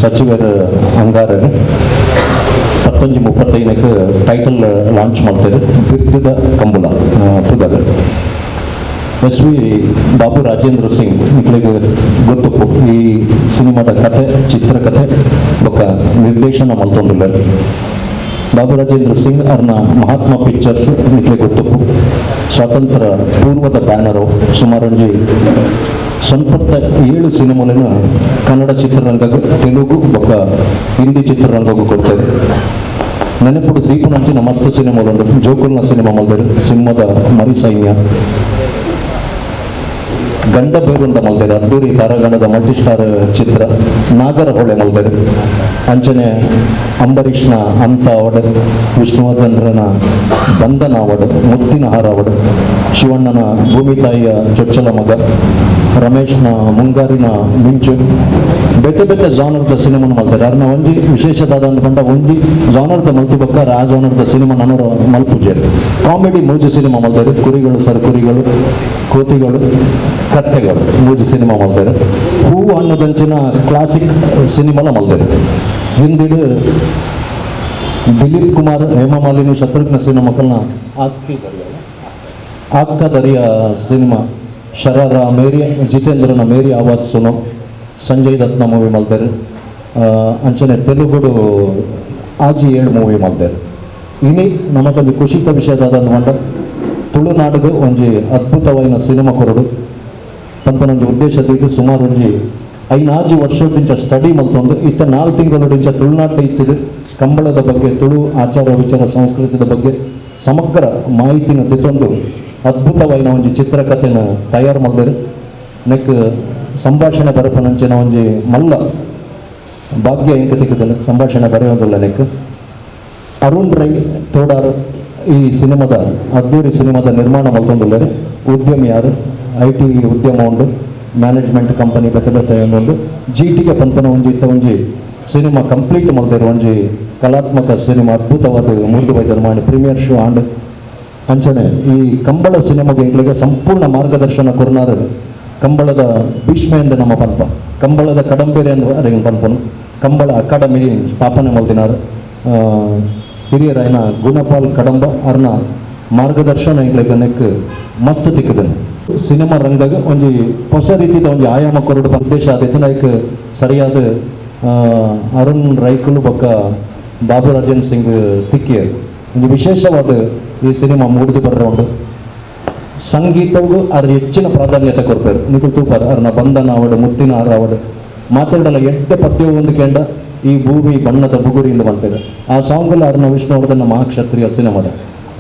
ಸಚಿವರ ಅಂಗಾರ 1935 title launch ಮಾಡ್ತಾರೆ. ಬಿರ್ತಿದ Kambala ಪುದಾಗ S V Babu Rajendra Singh ಇಟ್ಲಿಗೆ ಗೊತ್ತು ಈ ಸಿನಿಮಾದ ಕಥೆ, ಚಿತ್ರಕಥೆ ಬೊಕ್ಕ ನಿರ್ದೇಶನ ಮಲ್ತೊಂದಿಲ್ಲ. ಬಾಬು ರಾಜೇಂದ್ರ ಸಿಂಗ್ ಅವ್ರನ್ನ ಮಹಾತ್ಮ ಪಿಕ್ಚರ್ಸ್ ಇಟ್ಲಿಗೆ ಗೊತ್ತು. ಸ್ವಾತಂತ್ರ್ಯ ಪೂರ್ವದ ಬ್ಯಾನರು ಸುಮಾರು 97 ಸಿನಿಮಾలను ಕನ್ನಡ ಚಿತ್ರರಂಗಕ್ಕೆ, ತೆಲುಗು ಬೊಕ್ಕ ಹಿಂದಿ ಚಿತ್ರರಂಗಕ್ಕೂ ಕೊಡ್ತಾರೆ. ನೆನಪುಡು ದೀಪನಂಚಿನ ಮಸ್ತ್ ಸಿನಿಮಾಲು ಜೋಕುಲ್ನ ಸಿನಿಮಾ ಮಲ್ದರು, ಸಿಂಹದ ಮರಿ ಸೈನ್ಯ, ಗಂಡ ಬೇರುಂಡ ಮಲ್ದರು, ಅದ್ದೂರಿ ತಾರಾಗಣದ ಮಲ್ಟಿಸ್ಟಾರ್ ಚಿತ್ರ, ನಾಗರಹೊಳೆ ಮಲ್ದರು, ಅಂಚನೆ ಅಂಬರೀಷ್ನ ಅಂತ ಅವಡ, ವಿಷ್ಣುವರ್ಧನ್ರನ ಬಂಧನ ಅವಡ, ಮುತ್ತಿನ ಹಾರ ಅವಡ, ಶಿವಣ್ಣನ ಭೂಮಿ ತಾಯಿಯ ಚೊಚ್ಚಲ ಮಗ, ರಮೇಶ್ನ ಮುಂಗಾರಿನ ಮಿಂಚು, ಬೇತೆ ಬೇತೆ ಜಾನರ್ದ ಸಿನಿಮಾನ ಮಲ್ತಾರೆ. ಅದನ್ನ ಒಂಜಿ ವಿಶೇಷವಾದ ಬಂದ ಒಂಜಿ ಜಾನರ್ದ ಮಲ್ತು ಬಕ್ಕಾರ ಆ ಜಾನರ್ದ ಸಿನಿಮಾ ನನರು ಮಲ್ಪುಜೇರು. ಕಾಮಿಡಿ ಮೂಜು ಸಿನಿಮಾ ಮಲ್ತಾರೆ. ಕುರಿಗಳು ಸರ್ಕುರಿಗಳು, ಕೋತಿಗಳು, ಕತ್ತೆಗಳು ಮೂಜು ಸಿನಿಮಾ ಮಲ್ತಾರೆ. ಹೂವು ಅನ್ನೋದಂಚಿನ ಕ್ಲಾಸಿಕ್ ಸಿನಿಮಾಲ ಮಲ್ತಾರೆ. ಹಿಂದಿಡು ದಿಲೀಪ್ ಕುಮಾರ್, ಹೇಮಮಾಲಿನಿ, ಶತ್ರುಘ್ನ ಸಿನಿಮಾಕಲ್ನ ಆಕ್ಕ ದರಿಯ ಸಿನಿಮಾ, ಶರಾರ ಮೇರಿ, ಜಿತೇಂದ್ರನ ಮೇರಿ ಆವಾಜ್ ಸುನೋ, ಸಂಜಯ್ ದತ್ನ ಮೂವಿ ಮಲ್ತಾರೆ. ಅಂಚನೆ ತೆಲುಗುಡು ಆಜಿ 7 ಮೂವಿ ಮಲ್ತಾರೆ. ಇನಿ ನಮಗೊಂದು ಖುಷಿತ ವಿಷಯದ ಮಂಡ ತುಳುನಾಡಿಗೆ ಒಂಜಿ ಅದ್ಭುತವಾದ ಸಿನಿಮಾ ಕೊರಡು ಪಂಪನೊಂದು ಉದ್ದೇಶದಿಂದ ಸುಮಾರು ಒಂಜಿ 5 ವರ್ಷದಿಂದ ಸ್ಟಡಿ ಮಲ್ತೊಂದು ಇತ್ತ 4 ತಿಂಗಳೊಡಿಂಚ ತುಳುನಾಡಿನ ಇತ್ತಿದ್ದು ಕಂಬಳದ ಬಗ್ಗೆ, ತುಳು ಆಚಾರ ವಿಚಾರ ಸಂಸ್ಕೃತಿದ ಬಗ್ಗೆ ಸಮಗ್ರ ಮಾಹಿತಿನ ತಿತ್ತೊಂದು ಅದ್ಭುತವಾದ ಒಂಜಿ ಚಿತ್ರಕಥೆನ ತಯಾರು ಮಾಡಿದರು. ನೆಕ್ ಸಂಭಾಷಣೆ ಬರಪನಂಚಿನ ಒಂಜಿ ಮಲ್ಲ ಭಾಗ್ಯ ಹೆಂಗ ತೆಗೆದಲ್ಲ ಸಂಭಾಷಣೆ ಬರೆಯೋದಿಲ್ಲ. ನೆಕ್ ಅರುಣ್ ರೈ ತೋಡಾರ್ ಈ ಸಿನಿಮಾದ ಅದ್ದೂರಿ ಸಿನಿಮಾದ ನಿರ್ಮಾಣ ಮಲ್ತೊಂದಿದ್ದಾರೆ. ಉದ್ಯಮಿ ಯಾರು, IT ಉದ್ಯಮ ಉಂಡು, ಮ್ಯಾನೇಜ್ಮೆಂಟ್ ಕಂಪನಿ ಬೆತ್ತ ಬೆತ್ತ ಒಂದು GTಗೆ ಪಂಪನ ಒಂಜಿ ಸಿನಿಮಾ ಕಂಪ್ಲೀಟ್ ಮಲ್ತಾರೆ. ಒಂಜಿ ಕಲಾತ್ಮಕ ಸಿನಿಮಾ ಅದ್ಭುತವಾದ ಮೂರ್ದು ಬೈದರು ಮಾಡಿ ಪ್ರೀಮಿಯರ್ ಶೋ ಆಂಡ್ ಅಂಚನೆ ಈ ಕಂಬಳ ಸಿನಿಮಾಗೆ ಎಂಗ್ಲಿಗೆ ಸಂಪೂರ್ಣ ಮಾರ್ಗದರ್ಶನ ಕೊರ್ನಾರ ಕಂಬಳದ ಭೀಷ್ಮ ಎಂದು ನಮ್ಮ ಪಂಪ, ಕಂಬಳದ ಕಡಂಬೇರೆ ಎಂದು ಅರಿಗಿನ ಪಂಪನು, ಕಂಬಳ ಅಕಾಡೆಮಿ ಸ್ಥಾಪನೆ ಮಲ್ತಿನಾರು. ಹಿರಿಯರಾಯನ ಗುಣಪಾಲ್ ಕಡಂಬ ಅವ್ರನ್ನ ಮಾರ್ಗದರ್ಶನ ಎಂಗ್ಲಿಗೆ ನೆಕ್ ಮಸ್ತ್ ತಿಕ್ಕದನು. ಸಿನಿಮಾ ರಂಗಗೆ ಒಂಜಿ ಹೊಸ ರೀತಿಯ ಒಂಜಿ ಆಯಾಮ ಕೊರಡು ಉದ್ದೇಶ ಆದೈತೆ. ಲೈಕ್ ಸರಿಯಾದ ಅರುಣ್ ರೈಕುಲು ಬೊಕ್ಕ ಬಾಬು ರಾಜೇಂದ್ರ ಸಿಂಗ್ ತಿಕ್ಕಿಯ ಒಂದು ವಿಶೇಷವಾದ ಈ ಸಿನಿಮಾ ಮೂಡಿದು ಬರೋಂಡು ಸಂಗೀತವು ಅದ್ರ ಹೆಚ್ಚಿನ ಪ್ರಾಧಾನ್ಯತೆ ಕೊಡ್ತಾರೆ. ನಿಖಿಲ್ ತೂಪಾರ ಅವ್ರನ್ನ ಬಂಧನ ಅವಡು, ಮುತ್ತಿನ ಹಾರ ಅವಡು ಮಾತಾಡಲ್ಲ ಎಡ್ಡೆ ಪದ್ಯವು ಒಂದು ಕೆಂಡ ಈ ಭೂಮಿ ಬಣ್ಣದ ಬುಗುರಿಯಿಂದ ಬಂತಾರೆ. ಆ ಸಾಂಗಲ್ಲಿ ಅವ್ರನ್ನ ವಿಷ್ಣುವರ್ಧನ ಮಹಾಕ್ಷತ್ರಿಯ ಸಿನಿಮಾದ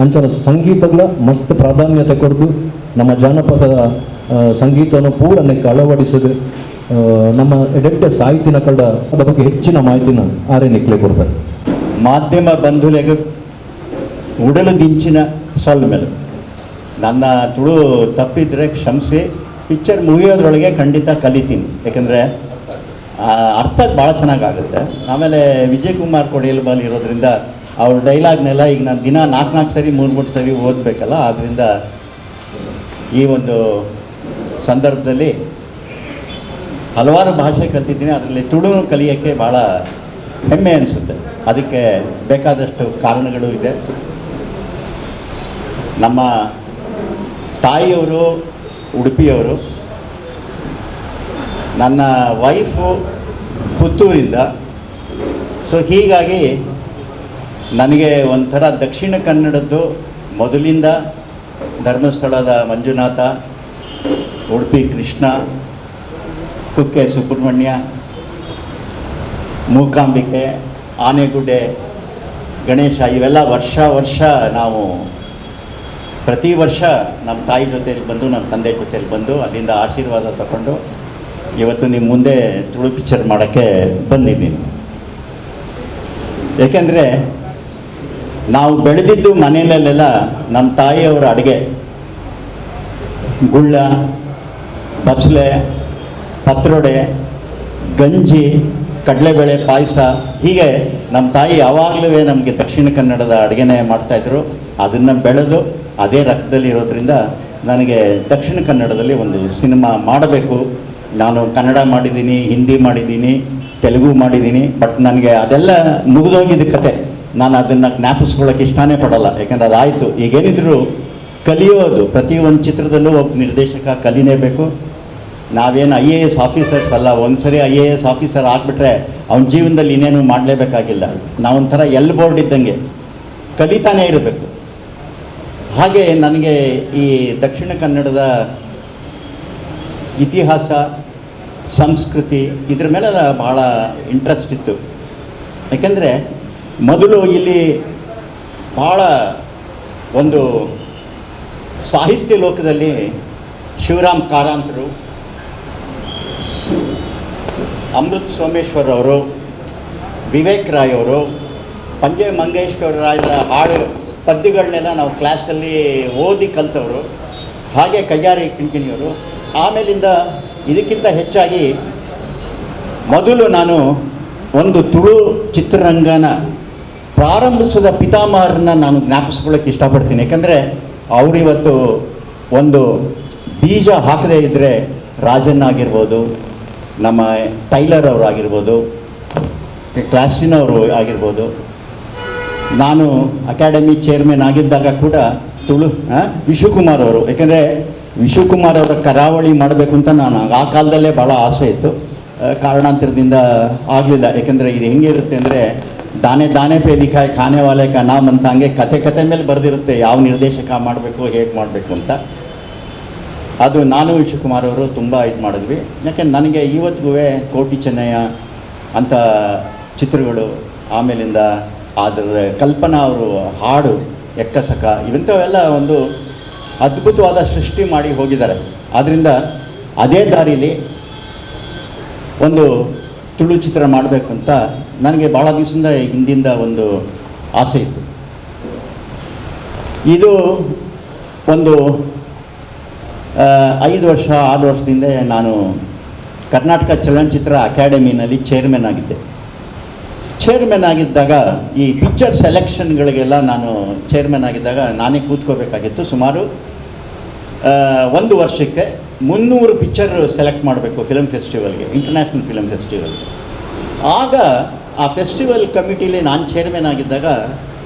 ಅಂಚನ ಸಂಗೀತಗಳ ಮಸ್ತ್ ಪ್ರಾಧಾನ್ಯತೆ ಕೊಡದು ನಮ್ಮ ಜಾನಪದ ಸಂಗೀತವನ್ನು ಪೂರ ನೆಕ್ಕ ಅಳವಡಿಸಿದ ನಮ್ಮ ಎಡೆಡ್ಡೆ ಸಾಹಿತ್ಯನ ಕಡ ಅದ್ರ ಬಗ್ಗೆ ಹೆಚ್ಚಿನ ಮಾಹಿತಿನ ಆರೇ ನಿಕ್ಲೆ ಕೊಡ್ತಾರೆ. ಮಾಧ್ಯಮ ಬಂಧುಲೆಗೆ ಉಡಲು ದಿಂಚಿನ ಸೊಲ್ಮೆಲು ನನ್ನ ತುಳು ತಪ್ಪಿದ್ರೆ ಕ್ಷಮಿಸಿ. ಪಿಕ್ಚರ್ ಮುಗಿಯೋದ್ರೊಳಗೆ ಖಂಡಿತ ಕಲಿತೀನಿ, ಯಾಕೆಂದರೆ ಅರ್ಥ ಭಾಳ ಚೆನ್ನಾಗಾಗುತ್ತೆ. ಆಮೇಲೆ ವಿಜಯ್ ಕುಮಾರ್ ಕೊಡಿಯಲ್ ಬಲ್ ಇರೋದ್ರಿಂದ ಅವ್ರ ಡೈಲಾಗ್ನೆಲ್ಲ ಈಗ ನಾನು ದಿನ 4 ಸರಿ 3 ಸರಿ ಓದಬೇಕಲ್ಲ. ಆದ್ದರಿಂದ ಈ ಒಂದು ಸಂದರ್ಭದಲ್ಲಿ ಹಲವಾರು ಭಾಷೆ ಕಲ್ತಿದ್ದೀನಿ. ಅದರಲ್ಲಿ ತುಳು ಕಲಿಯೋಕ್ಕೆ ಭಾಳ ಹೆಮ್ಮೆ ಅನಿಸುತ್ತೆ. ಅದಕ್ಕೆ ಬೇಕಾದಷ್ಟು ಕಾರಣಗಳು ಇದೆ. ನಮ್ಮ ತಾಯಿಯವರು ಉಡುಪಿಯವರು, ನನ್ನ ವೈಫು ಪುತ್ತೂರಿಂದ. ಸೊ ಹೀಗಾಗಿ ನನಗೆ ಒಂಥರ ದಕ್ಷಿಣ ಕನ್ನಡದ್ದು ಮೊದಲಿಂದ ಧರ್ಮಸ್ಥಳದ ಮಂಜುನಾಥ, ಉಡುಪಿ ಕೃಷ್ಣ, ಕುಕ್ಕೆ ಸುಬ್ರಹ್ಮಣ್ಯ, ಮೂಕಾಂಬಿಕೆ, ಆನೆಗುಡ್ಡೆ, ಗಣೇಶ ಇವೆಲ್ಲ ವರ್ಷ ನಾವು ಪ್ರತಿ ವರ್ಷ ನಮ್ಮ ತಾಯಿ ಜೊತೆಯಲ್ಲಿ ಬಂದು, ನಮ್ಮ ತಂದೆ ಜೊತೆಯಲ್ಲಿ ಬಂದು ಅಲ್ಲಿಂದ ಆಶೀರ್ವಾದ ತಗೊಂಡು ಇವತ್ತು ನಿಮ್ಮ ಮುಂದೆ ತುಳು ಪಿಕ್ಚರ್ ಮಾಡೋಕ್ಕೆ ಬಂದಿದ್ದೀನಿ. ಏಕೆಂದರೆ ನಾವು ಬೆಳೆದಿದ್ದು ಮನೆಯಲ್ಲೆಲ್ಲ ನಮ್ಮ ತಾಯಿಯವರ ಅಡುಗೆ, ಗುಳ್ಳ, ಬಸಳೆ, ಪತ್ರೊಡೆ, ಗಂಜಿ, ಕಡಲೆಬೇಳೆ ಪಾಯಸ, ಹೀಗೆ ನಮ್ಮ ತಾಯಿ ಯಾವಾಗಲೂ ನಮಗೆ ದಕ್ಷಿಣ ಕನ್ನಡದ ಅಡುಗೆನೇ ಮಾಡ್ತಾಯಿದ್ರು. ಅದನ್ನು ಬೆಳೆದು ಅದೇ ರಕ್ತದಲ್ಲಿ ಇರೋದ್ರಿಂದ ನನಗೆ ದಕ್ಷಿಣ ಕನ್ನಡದಲ್ಲಿ ಒಂದು ಸಿನಿಮಾ ಮಾಡಬೇಕು. ನಾನು ಕನ್ನಡ ಮಾಡಿದ್ದೀನಿ, ಹಿಂದಿ ಮಾಡಿದ್ದೀನಿ, ತೆಲುಗು ಮಾಡಿದ್ದೀನಿ. ಬಟ್ ನನಗೆ ಅದೆಲ್ಲ ಮುಗಿದೋಗಿದ್ದ ಕತೆ. ನಾನು ಅದನ್ನು ಜ್ಞಾಪಿಸ್ಕೊಳ್ಳೋಕೆ ಇಷ್ಟನೇ ಪಡೋಲ್ಲ, ಯಾಕಂದರೆ ಅದಾಯಿತು. ಈಗೇನಿದ್ರು ಕಲಿಯೋದು, ಪ್ರತಿಯೊಂದು ಚಿತ್ರದಲ್ಲೂ ಒಬ್ಬ ನಿರ್ದೇಶಕ ಕಲಿನೇಬೇಕು. ನಾವೇನು IAS ಆಫೀಸರ್ಸ್ ಅಲ್ಲ. ಒಂದು ಸರಿ IAS ಆಫೀಸರ್ ಆಗಿಬಿಟ್ರೆ ಅವನ ಜೀವನದಲ್ಲಿ ಇನ್ನೇನು ಮಾಡಲೇಬೇಕಾಗಿಲ್ಲ. ನಾವೊಂಥರ ಬೋರ್ಡ್ ಇದ್ದಂಗೆ ಕಲಿತಾನೇ ಇರಬೇಕು. ಹಾಗೆ ನನಗೆ ಈ ದಕ್ಷಿಣ ಕನ್ನಡದ ಇತಿಹಾಸ, ಸಂಸ್ಕೃತಿ ಇದ್ರ ಮೇಲೆಲ್ಲ ಭಾಳ ಇಂಟ್ರೆಸ್ಟ್ ಇತ್ತು. ಯಾಕೆಂದರೆ ಮೊದಲು ಇಲ್ಲಿ ಭಾಳ ಒಂದು ಸಾಹಿತ್ಯ ಲೋಕದಲ್ಲಿ ಶಿವರಾಮ್ ಕಾರಂತರು, ಅಮೃತ್ ಸೋಮೇಶ್ವರ್ ಅವರು, ವಿವೇಕ್ ರಾಯ್ ಅವರು, ಪಂಜೆ ಮಂಗೇಶ್ವರ ರಾಯರ ಹಾಡು ಪದ್ಯಗಳನ್ನೆಲ್ಲ ನಾವು ಕ್ಲಾಸಲ್ಲಿ ಓದಿ ಕಲಿತವರು. ಹಾಗೆ ಕೈಯಾರಿ ಕಿಂಕಿಣಿಯವರು. ಆಮೇಲಿಂದ ಇದಕ್ಕಿಂತ ಹೆಚ್ಚಾಗಿ ಮೊದಲು ನಾನು ಒಂದು ತುಳು ಚಿತ್ರರಂಗನ ಪ್ರಾರಂಭಿಸಿದ ಪಿತಾಮಹರನ್ನ ನಾನು ಜ್ಞಾಪಿಸ್ಕೊಳ್ಳೋಕ್ಕೆ ಇಷ್ಟಪಡ್ತೀನಿ. ಯಾಕಂದರೆ ಅವರಿವತ್ತು ಒಂದು ಬೀಜ ಹಾಕದೇ ಇದ್ದರೆ ರಾಜನ್ ಆಗಿರ್ಬೋದು, ನಮ್ಮ ಟೈಲರ್ ಅವರು ಆಗಿರ್ಬೋದು, ಕ್ಲಾಸಿನವರು ಆಗಿರ್ಬೋದು, ನಾನು ಅಕಾಡೆಮಿ ಚೇರ್ಮನ್ ಆಗಿದ್ದಾಗ ಕೂಡ ತುಳು ವಿಶ್ವಕುಮಾರ್ ಅವರು, ಯಾಕೆಂದರೆ ವಿಶ್ವಕುಮಾರ್ ಅವರ ಕರಾವಳಿ ಮಾಡಬೇಕು ಅಂತ ನಾನು ಆ ಕಾಲದಲ್ಲೇ ಭಾಳ ಆಸೆ ಇತ್ತು. ಕಾರಣಾಂತರದಿಂದ ಆಗಲಿಲ್ಲ. ಯಾಕೆಂದರೆ ಇದು ಹೆಂಗಿರುತ್ತೆ ಅಂದರೆ ದಾನೆ ದಾನೆ ಪೇ ಲಿಖಾಯ್ ಖಾನೆ ವಾಲೆ ಕಾ ನಾಮ್ ಅಂತ, ಹಂಗೆ ಕತೆ ಮೇಲೆ ಬರೆದಿರುತ್ತೆ ಯಾವ ನಿರ್ದೇಶಕ ಮಾಡಬೇಕು, ಹೇಗೆ ಮಾಡಬೇಕು ಅಂತ. ಅದು ನಾನು ವಿಶ್ವಕುಮಾರ್ ಅವರು ತುಂಬ ಇದು ಮಾಡಿದ್ವಿ. ಯಾಕೆಂದ್ರೆ ನನಗೆ ಇವತ್ತಿಗೂ ಕೋಟಿ ಚೆನ್ನಯ್ಯ ಅಂಥ ಚಿತ್ರಗಳು, ಆಮೇಲಿಂದ ಅದರ ಕಲ್ಪನಾ ಅವರು ಹಾಡು, ಎಕ್ಕಸಕ, ಇವಂಥವೆಲ್ಲ ಒಂದು ಅದ್ಭುತವಾದ ಸೃಷ್ಟಿ ಮಾಡಿ ಹೋಗಿದ್ದಾರೆ. ಆದ್ದರಿಂದ ಅದೇ ದಾರಿಲಿ ಒಂದು ತುಳು ಚಿತ್ರ ಮಾಡಬೇಕು ಅಂತ ನನಗೆ ಭಾಳ ದಿವಸದಿಂದ ಹಿಂದಿಂದ ಒಂದು ಆಸೆ ಇತ್ತು. ಇದು ಒಂದು 5 ವರ್ಷ 6 ವರ್ಷದಿಂದ ನಾನು ಕರ್ನಾಟಕ ಚಲನಚಿತ್ರ ಅಕಾಡೆಮಿನಲ್ಲಿ ಚೇರ್ಮನ್ ಆಗಿದ್ದೆ. ಚೇರ್ಮನ್ ಆಗಿದ್ದಾಗ ಈ ಪಿಕ್ಚರ್ ಸೆಲೆಕ್ಷನ್ಗಳಿಗೆಲ್ಲ ನಾನು ಚೇರ್ಮನ್ ಆಗಿದ್ದಾಗ ನಾನೇ ಕೂತ್ಕೋಬೇಕಾಗಿತ್ತು. ಸುಮಾರು 1 ವರ್ಷಕ್ಕೆ 300 ಪಿಕ್ಚರ್ ಸೆಲೆಕ್ಟ್ ಮಾಡಬೇಕು ಫಿಲಮ್ ಫೆಸ್ಟಿವಲ್ಗೆ, ಇಂಟರ್ನ್ಯಾಷನಲ್ ಫಿಲಮ್ ಫೆಸ್ಟಿವಲ್ಗೆ. ಆಗ ಆ ಫೆಸ್ಟಿವಲ್ ಕಮಿಟಿಲಿ ನಾನು ಚೇರ್ಮನ್ ಆಗಿದ್ದಾಗ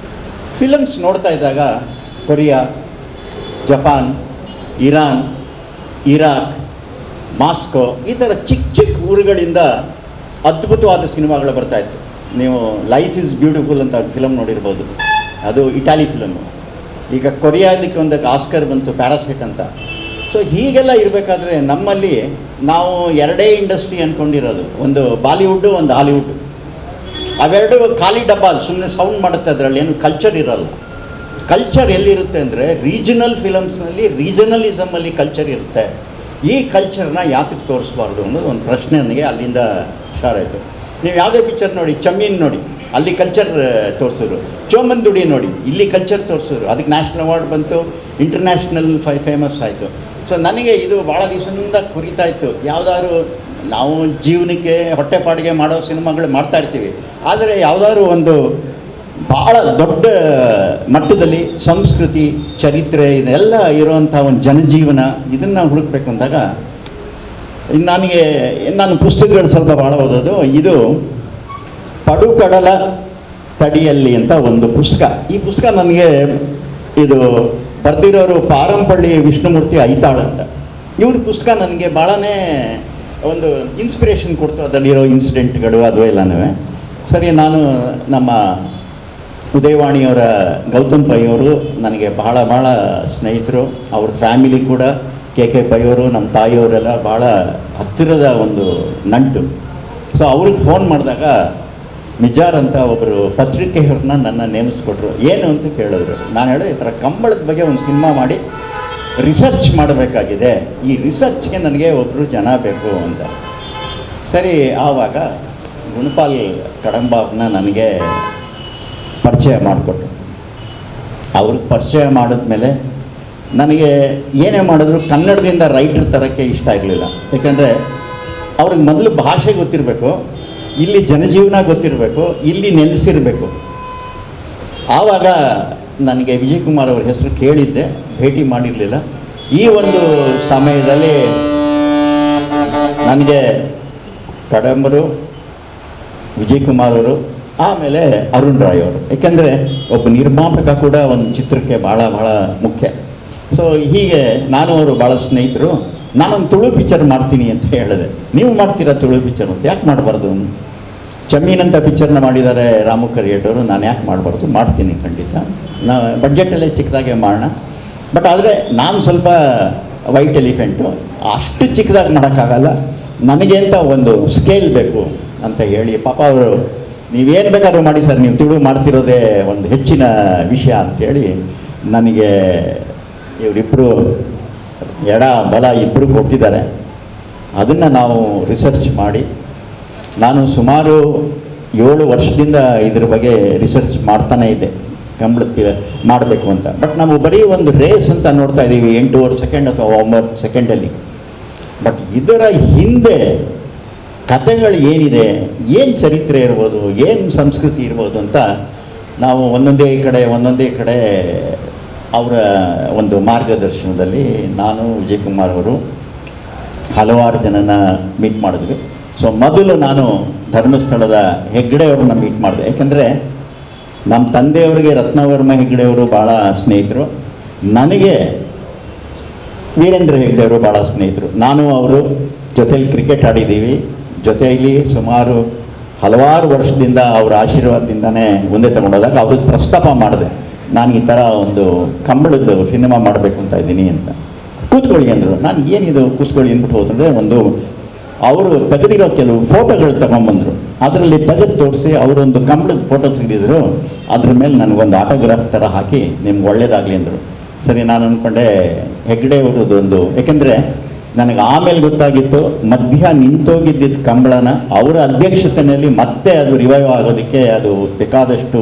ಫಿಲಮ್ಸ್ ನೋಡ್ತಾ ಇದ್ದಾಗ Korea, Japan, Iran, Iraq, Moscow ಈ ಥರ ಚಿಕ್ಕ ಊರುಗಳಿಂದ ಅದ್ಭುತವಾದ ಸಿನಿಮಾಗಳು ಬರ್ತಾಯಿತ್ತು. ನೀವು ಲೈಫ್ ಈಸ್ ಬ್ಯೂಟಿಫುಲ್ ಅಂತ ಫಿಲಮ್ ನೋಡಿರ್ಬೋದು, ಅದು ಇಟಾಲಿ ಫಿಲಮ್ಮು. ಈಗ ಕೊರಿಯಾದಕ್ಕೆ ಒಂದು ಆಸ್ಕರ್ ಬಂತು, ಪ್ಯಾರಾಸೈಟ್ ಅಂತ. ಸೊ ಹೀಗೆಲ್ಲ ಇರಬೇಕಾದ್ರೆ ನಮ್ಮಲ್ಲಿ ನಾವು 2 ಇಂಡಸ್ಟ್ರಿ ಅಂದ್ಕೊಂಡಿರೋದು, ಒಂದು ಬಾಲಿವುಡ್ಡು, ಒಂದು ಹಾಲಿವುಡ್ಡು. ಅವೆರಡು ಖಾಲಿ ಡಬ್ಬ, ಸುಮ್ಮನೆ ಸೌಂಡ್ ಮಾಡುತ್ತೆ, ಅದರಲ್ಲಿ ಏನು ಕಲ್ಚರ್ ಇರೋಲ್ಲ. ಕಲ್ಚರ್ ಎಲ್ಲಿರುತ್ತೆ ಅಂದರೆ ರೀಜನಲ್ ಫಿಲಮ್ಸ್ನಲ್ಲಿ ರೀಜನಲಿಸಮಲ್ಲಿ ಕಲ್ಚರ್ ಇರುತ್ತೆ. ಈ ಕಲ್ಚರ್ನ ಯಾತಕ್ಕೆ ತೋರಿಸ್ಬಾರ್ದು ಅನ್ನೋದು ಒಂದು ಪ್ರಶ್ನೆ ನನಗೆ ಅಲ್ಲಿಂದ ಆಯಿತು. ನೀವು ಯಾವುದೇ ಪಿಕ್ಚರ್ ನೋಡಿ, ಚಮ್ಮೀನ್ ನೋಡಿ, ಅಲ್ಲಿ ಕಲ್ಚರ್ ತೋರಿಸಿದ್ರು. ಚೋಮಂದುಡಿ ನೋಡಿ, ಇಲ್ಲಿ ಕಲ್ಚರ್ ತೋರಿಸಿದ್ರು. ಅದಕ್ಕೆ ನ್ಯಾಷನಲ್ ಅವಾರ್ಡ್ ಬಂತು, ಇಂಟರ್ನ್ಯಾಷನಲ್ ಫೇಮಸ್ ಆಯಿತು. ಸೊ ನನಗೆ ಇದು ಭಾಳ ದಿವಸದಿಂದ ಕುರಿತಾ ಇತ್ತು. ಯಾವುದಾದ್ರು ನಾವು ಜೀವನಕ್ಕೆ ಹೊಟ್ಟೆಪಾಡಿಗೆ ಮಾಡೋ ಸಿನಿಮಾಗಳು ಮಾಡ್ತಾಯಿರ್ತೀವಿ, ಆದರೆ ಯಾವುದಾದ್ರು ಒಂದು ಭಾಳ ದೊಡ್ಡ ಮಟ್ಟದಲ್ಲಿ ಸಂಸ್ಕೃತಿ, ಚರಿತ್ರೆ ಇದೆಲ್ಲ ಇರೋವಂಥ ಒಂದು ಜನಜೀವನ, ಇದನ್ನು ಹುಡುಕಬೇಕು ಅಂದಾಗ ನಾನು ಪುಸ್ತಕಗಳು ಸ್ವಲ್ಪ ಭಾಳ ಓದೋದು. ಇದು ಪಡುಕಡಲ ತಡಿಯಲ್ಲಿ ಅಂತ ಒಂದು ಪುಸ್ತಕ. ಈ ಪುಸ್ತಕ ನನಗೆ ಇದು ಬರೆದಿರೋರು ಪಾರಂಪಳ್ಳಿ ವಿಷ್ಣುಮೂರ್ತಿ ಐತಾಳ್ ಅಂತ. ಇವ್ರ ಪುಸ್ತಕ ನನಗೆ ಭಾಳನೇ ಒಂದು ಇನ್ಸ್ಪಿರೇಷನ್ ಕೊಡ್ತು, ಅದರಲ್ಲಿರೋ ಇನ್ಸಿಡೆಂಟ್ಗಳು ಅದು ಎಲ್ಲನೂ. ಸರಿ, ನಾನು ನಮ್ಮ ಉದಯವಾಣಿಯವರ ಗೌತಮ್ ಪೈ ಅವರು ನನಗೆ ಭಾಳ ಸ್ನೇಹಿತರು. ಅವ್ರ ಫ್ಯಾಮಿಲಿ ಕೂಡ ಕೆ ಪೈ ಅವರು, ನಮ್ಮ ತಾಯಿಯವರೆಲ್ಲ ಭಾಳ ಹತ್ತಿರದ ಒಂದು ನಂಟು. ಸೊ ಅವ್ರಿಗೆ ಫೋನ್ ಮಾಡಿದಾಗ ಮಿಜಾರ್ ಅಂತ ಒಬ್ಬರು ಪತ್ರಿಕೆಯವ್ರನ್ನ ನನ್ನ ನೇಮಿಸ್ಕೊಟ್ರು. ಏನು ಅಂತ ಕೇಳಿದ್ರು. ನಾನು ಹೇಳಿದೆ, ಈ ಥರ ಕಂಬಳದ ಬಗ್ಗೆ ಒಂದು ಸಿನಿಮಾ ಮಾಡಿ ರಿಸರ್ಚ್ ಮಾಡಬೇಕಾಗಿದೆ, ಈ ರಿಸರ್ಚ್ಗೆ ನನಗೆ ಒಬ್ಬರು ಜನ ಬೇಕು ಅಂತ. ಸರಿ, ಆವಾಗ ಗುಣಪಾಲ್ ಕಡಂಬಾವ್ರನ್ನ ನನಗೆ ಪರಿಚಯ ಮಾಡಿಕೊಟ್ರು. ಅವ್ರಿಗೆ ಪರಿಚಯ ಮಾಡಿದ್ಮೇಲೆ ನನಗೆ ಏನೇ ಮಾಡಿದ್ರು ಕನ್ನಡದಿಂದ ರೈಟ್ರ್ ತರೋಕ್ಕೆ ಇಷ್ಟ ಇರಲಿಲ್ಲ. ಯಾಕೆಂದರೆ ಅವ್ರಿಗೆ ಮೊದಲು ಭಾಷೆ ಗೊತ್ತಿರಬೇಕು, ಇಲ್ಲಿ ಜನಜೀವನ ಗೊತ್ತಿರಬೇಕು, ಇಲ್ಲಿ ನೆಲೆಸಿರಬೇಕು. ಆವಾಗ ನನಗೆ ವಿಜಯ್ ಕುಮಾರ್ ಅವ್ರ ಹೆಸರು ಕೇಳಿದ್ದೆ, ಭೇಟಿ ಮಾಡಿರಲಿಲ್ಲ. ಈ ಒಂದು ಸಮಯದಲ್ಲಿ ನನಗೆ ಕಡಂಬರು, ವಿಜಯ್ ಕುಮಾರ್ ಅವರು, ಆಮೇಲೆ ಅರುಣ್ ರಾಯ್ ಅವರು. ಏಕೆಂದರೆ ಒಬ್ಬ ನಿರ್ಮಾಪಕ ಕೂಡ ಒಂದು ಚಿತ್ರಕ್ಕೆ ಭಾಳ ಭಾಳ ಮುಖ್ಯ. ಸೊ ಹೀಗೆ ನಾನು ಅವರು ಭಾಳ ಸ್ನೇಹಿತರು. ನಾನೊಂದು ತುಳು ಪಿಕ್ಚರ್ ಮಾಡ್ತೀನಿ ಅಂತ ಹೇಳಿದೆ. ನೀವು ಮಾಡ್ತೀರಾ ತುಳು ಪಿಕ್ಚರ್ ಅಂತ? ಯಾಕೆ ಮಾಡಬಾರ್ದು? ಜಮೀನ್ ಅಂತ ಪಿಕ್ಚರ್ನ ಮಾಡಿದ್ದಾರೆ ರಾಮು ಕರಿಯಟ್ಟವರು. ನಾನು ಯಾಕೆ ಮಾಡಬಾರ್ದು? ಮಾಡ್ತೀನಿ ಖಂಡಿತ. ಬಡ್ಜೆಟಲ್ಲೇ ಚಿಕ್ಕದಾಗೆ ಮಾಡೋಣ. ಬಟ್ ಆದರೆ ನಾನು ಸ್ವಲ್ಪ ವೈಟ್ ಎಲಿಫೆಂಟು, ಅಷ್ಟು ಚಿಕ್ಕದಾಗಿ ಮಾಡೋಕ್ಕಾಗಲ್ಲ, ನನಗೆ ಅಂತ ಒಂದು ಸ್ಕೇಲ್ ಬೇಕು ಅಂತ ಹೇಳಿ ಪಾಪ ಅವರು ನೀವೇನು ಬೇಕಾದ್ರೂ ಮಾಡಿ ಸರ್, ನೀವು ತುಳು ಮಾಡ್ತಿರೋದೇ ಒಂದು ಹೆಚ್ಚಿನ ವಿಷಯ ಅಂಥೇಳಿ ನನಗೆ ಇವರಿಬ್ಬರು ಎಡ ಬಲ ಇಬ್ಬರು ಕೊಟ್ಟಿದ್ದಾರೆ. ಅದನ್ನು ನಾವು ರಿಸರ್ಚ್ ಮಾಡಿ, ನಾನು ಸುಮಾರು 7 ವರ್ಷದಿಂದ ಇದ್ರ ಬಗ್ಗೆ ರಿಸರ್ಚ್ ಮಾಡ್ತಾನೇ ಇದ್ದೆ, ಕಂಬಳಕ್ಕೆ ಮಾಡಬೇಕು ಅಂತ. ಬಟ್ ನಾವು ಬರೀ ಒಂದು ರೇಸ್ ಅಂತ ನೋಡ್ತಾ ಇದ್ದೀವಿ 8.5 ಸೆಕೆಂಡ್ ಅಥವಾ 9 ಸೆಕೆಂಡಲ್ಲಿ. ಬಟ್ ಇದರ ಹಿಂದೆ ಕಥೆಗಳು ಏನಿದೆ, ಏನು ಚರಿತ್ರೆ ಇರ್ಬೋದು, ಏನು ಸಂಸ್ಕೃತಿ ಇರ್ಬೋದು ಅಂತ ನಾವು ಒಂದೊಂದೇ ಕಡೆ ಅವರ ಒಂದು ಮಾರ್ಗದರ್ಶನದಲ್ಲಿ ನಾನು ವಿಜಯ್ ಕುಮಾರ್ ಅವರು ಹಲವಾರು ಜನನ ಮೀಟ್ ಮಾಡಿದ್ವಿ. ಸೊ ಮೊದಲು ನಾನು ಧರ್ಮಸ್ಥಳದ ಹೆಗ್ಗಡೆ ಅವ್ರನ್ನ ಮೀಟ್ ಮಾಡಿದೆ. ಯಾಕೆಂದರೆ ನಮ್ಮ ತಂದೆಯವರಿಗೆ ರತ್ನವರ್ಮ ಹೆಗ್ಗಡೆಯವರು ಭಾಳ ಸ್ನೇಹಿತರು, ನನಗೆ ವೀರೇಂದ್ರ ಹೆಗ್ಗಡೆಯವರು ಭಾಳ ಸ್ನೇಹಿತರು. ನಾನು ಅವರು ಜೊತೆಯಲ್ಲಿ ಕ್ರಿಕೆಟ್ ಆಡಿದ್ದೀವಿ, ಜೊತೆಯಲ್ಲಿ ಸುಮಾರು ಹಲವಾರು ವರ್ಷದಿಂದ ಅವರ ಆಶೀರ್ವಾದದಿಂದನೇ ಮುಂದೆ ತಗೊಂಡೋದಾಗ ಅವ್ರಿಗೆ ಪ್ರಸ್ತಾಪ ಮಾಡಿದೆ, ನಾನು ಈ ಥರ ಒಂದು ಕಂಬಳದ್ದು ಸಿನಿಮಾ ಮಾಡಬೇಕು ಅಂತ ಇದ್ದೀನಿ ಅಂತ. ಕೂತ್ಕೊಳ್ಳಿ ಅಂದರು. ನಾನು ಏನಿದು ಕೂತ್ಕೊಳ್ಳಿ ಅಂದ್ಬಿಟ್ಟು ಹೋದರೆ ಒಂದು ಅವರು ತೆಗೆದಿರೋ ಕೆಲವು ಫೋಟೋಗಳು ತಗೊಂಬಂದರು. ಅದರಲ್ಲಿ ತೆಗೆದು ತೋರಿಸಿ ಅವರೊಂದು ಕಂಬಳದ ಫೋಟೋ ತೆಗೆದಿದ್ರು. ಅದ್ರ ಮೇಲೆ ನನಗೊಂದು ಆಟೋಗ್ರಾಫ್ ಥರ ಹಾಕಿ ನಿಮ್ಗೆ ಒಳ್ಳೇದಾಗಲಿ ಅಂದರು. ಸರಿ, ನಾನು ಅಂದ್ಕೊಂಡೆ ಹೆಗ್ಗಡೆ ಅವರದ್ದು ಒಂದು, ಏಕೆಂದರೆ ನನಗೆ ಆಮೇಲೆ ಗೊತ್ತಾಗಿತ್ತು ಮಧ್ಯ ನಿಂತೋಗಿದ್ದಿದ್ದ ಕಂಬಳನ ಅವರ ಅಧ್ಯಕ್ಷತೆಯಲ್ಲಿ ಮತ್ತೆ ಅದು ರಿವೈವ್ ಆಗೋದಕ್ಕೆ ಅದು ಬೇಕಾದಷ್ಟು